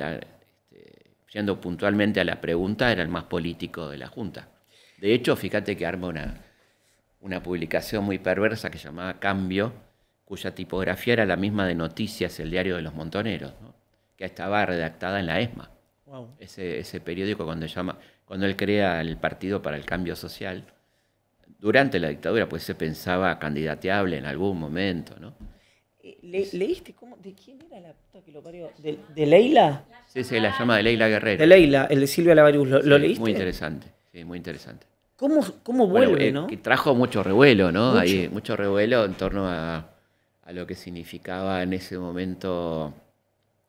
yendo puntualmente a la pregunta, era el más político de la Junta. De hecho, fíjate que arma una publicación muy perversa que se llamaba Cambio, cuya tipografía era la misma de Noticias, el diario de los Montoneros, ¿no? Que estaba redactada en la ESMA. Wow. Ese periódico cuando él crea el Partido para el Cambio Social, durante la dictadura, pues se pensaba candidateable en algún momento, ¿no? ¿Leíste cómo? ¿De quién era la puta que lo parió? ¿De Leila? Sí, se la llama de Leila Guerrero. De Leila, el de Silvia Lavarius. ¿Lo Sí, leíste? muy interesante, sí, muy interesante. ¿Cómo Bueno, vuelve, no? que trajo mucho revuelo, ¿no? Mucho. Ahí, mucho revuelo en torno a lo que significaba en ese momento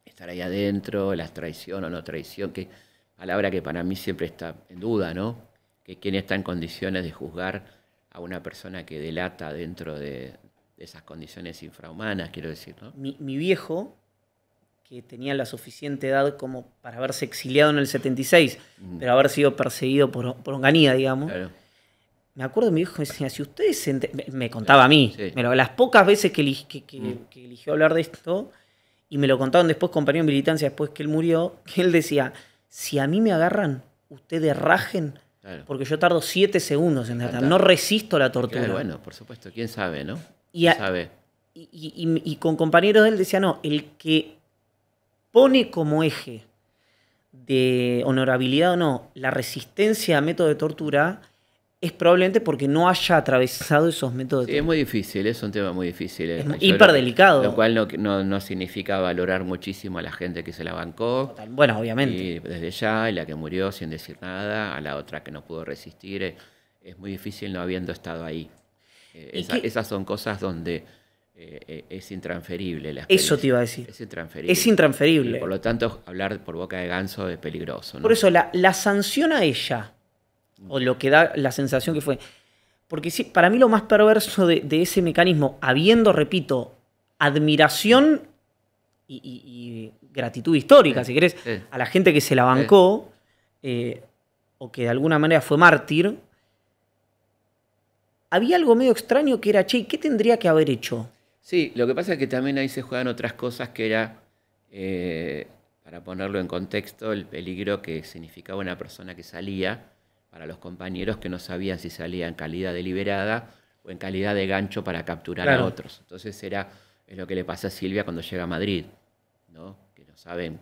estar ahí adentro, la traición o no traición, que palabra que para mí siempre está en duda, ¿no? Que quién está en condiciones de juzgar a una persona que delata dentro de esas condiciones infrahumanas, quiero decir, ¿no? Mi viejo, que tenía la suficiente edad como para haberse exiliado en el 76, pero haber sido perseguido por Onganía, digamos. Claro. Me acuerdo de mi viejo me decía, si ustedes me contaba a mí, Sí. pero las pocas veces que eligió hablar de esto, y me lo contaban después compañeros de militancia, después que él murió, que él decía, si a mí me agarran, ustedes rajen, Claro. porque yo tardo 7 segundos en tratar, Claro. no resisto la tortura. Claro, bueno, por supuesto, quién sabe, ¿no? Y ¿Quién a- sabe? Y con compañeros de él decía, no, el que pone como eje de honorabilidad o no la resistencia a métodos de tortura es probablemente porque no haya atravesado esos métodos de Sí, es tortura. muy difícil, es un tema muy difícil. Es Yo hiperdelicado. Lo cual no significa valorar muchísimo a la gente que se la bancó. Bueno, obviamente. Y desde ya, y la que murió sin decir nada, a la otra que no pudo resistir, es muy difícil no habiendo estado ahí. ¿Y qué? Esas son cosas donde es intransferible la Eso experiencia. te iba a decir. Es intransferible. Es intransferible. Y por lo tanto, hablar por boca de ganso es peligroso, ¿no? Por eso la sanción a ella, o lo que da la sensación que fue. Porque sí, para mí lo más perverso de ese mecanismo, habiendo, repito, admiración y gratitud histórica, Sí, si querés, sí. a la gente que se la bancó, o que de alguna manera fue mártir, había algo medio extraño que era, che, ¿qué tendría que haber hecho? Sí, lo que pasa es que también ahí se juegan otras cosas que era, para ponerlo en contexto, el peligro que significaba una persona que salía para los compañeros que no sabían si salía en calidad deliberada o en calidad de gancho para capturar Claro. a otros. Entonces es lo que le pasa a Silvia cuando llega a Madrid, ¿no? Que no saben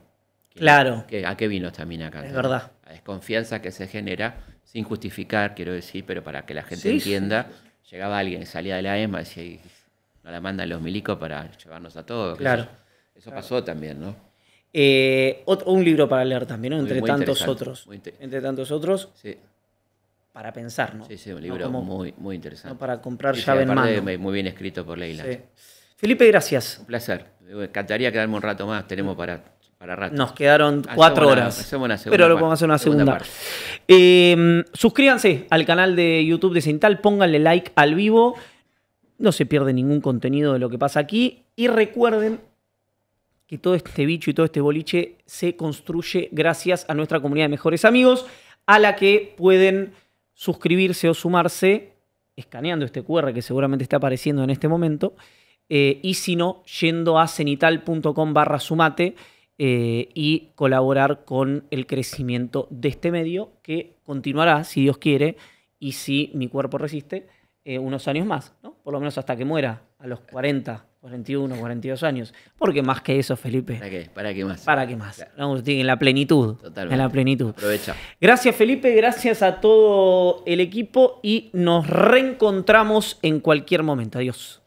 Claro. a qué vino también acá. Es ¿no? verdad. La desconfianza que se genera, sin justificar, quiero decir, pero para que la gente Sí, entienda, llegaba alguien que salía de la ESMA y decía, "Y no la mandan los milicos para llevarnos a todos". Claro. Eso pasó también, ¿no? Un libro para leer también, ¿no? Muy- Entre muy tantos interesante, otros. muy inte- Entre tantos otros, Sí, para pensar, ¿no? sí, sí, un No libro como- muy interesante. no para comprar Sí, sí, llave en aparte, mano. muy bien escrito por Leila. Sí. Felipe, gracias. Un placer. Me encantaría quedarme un rato más, tenemos para rato. Nos quedaron Hacemos 4 una- horas. hacemos una segunda Pero lo parte, podemos hacer una segunda. parte. Suscríbanse al canal de YouTube de Cenital, pónganle like al vivo. No se pierde ningún contenido de lo que pasa aquí. Y recuerden que todo este bicho y todo este boliche se construye gracias a nuestra comunidad de mejores amigos, a la que pueden suscribirse o sumarse escaneando este QR que seguramente está apareciendo en este momento. Y si no, yendo a cenital.com/sumate y colaborar con el crecimiento de este medio que continuará, si Dios quiere, y si mi cuerpo resiste, unos años más, ¿no? Por lo menos hasta que muera, a los 40, 41, 42 años. Porque más que eso, Felipe. ¿Para qué? ¿Para qué más? ¿Para qué más? Claro. Vamos, en la plenitud. Totalmente. En la plenitud. Aprovecha. Gracias, Felipe. Gracias a todo el equipo y nos reencontramos en cualquier momento. Adiós.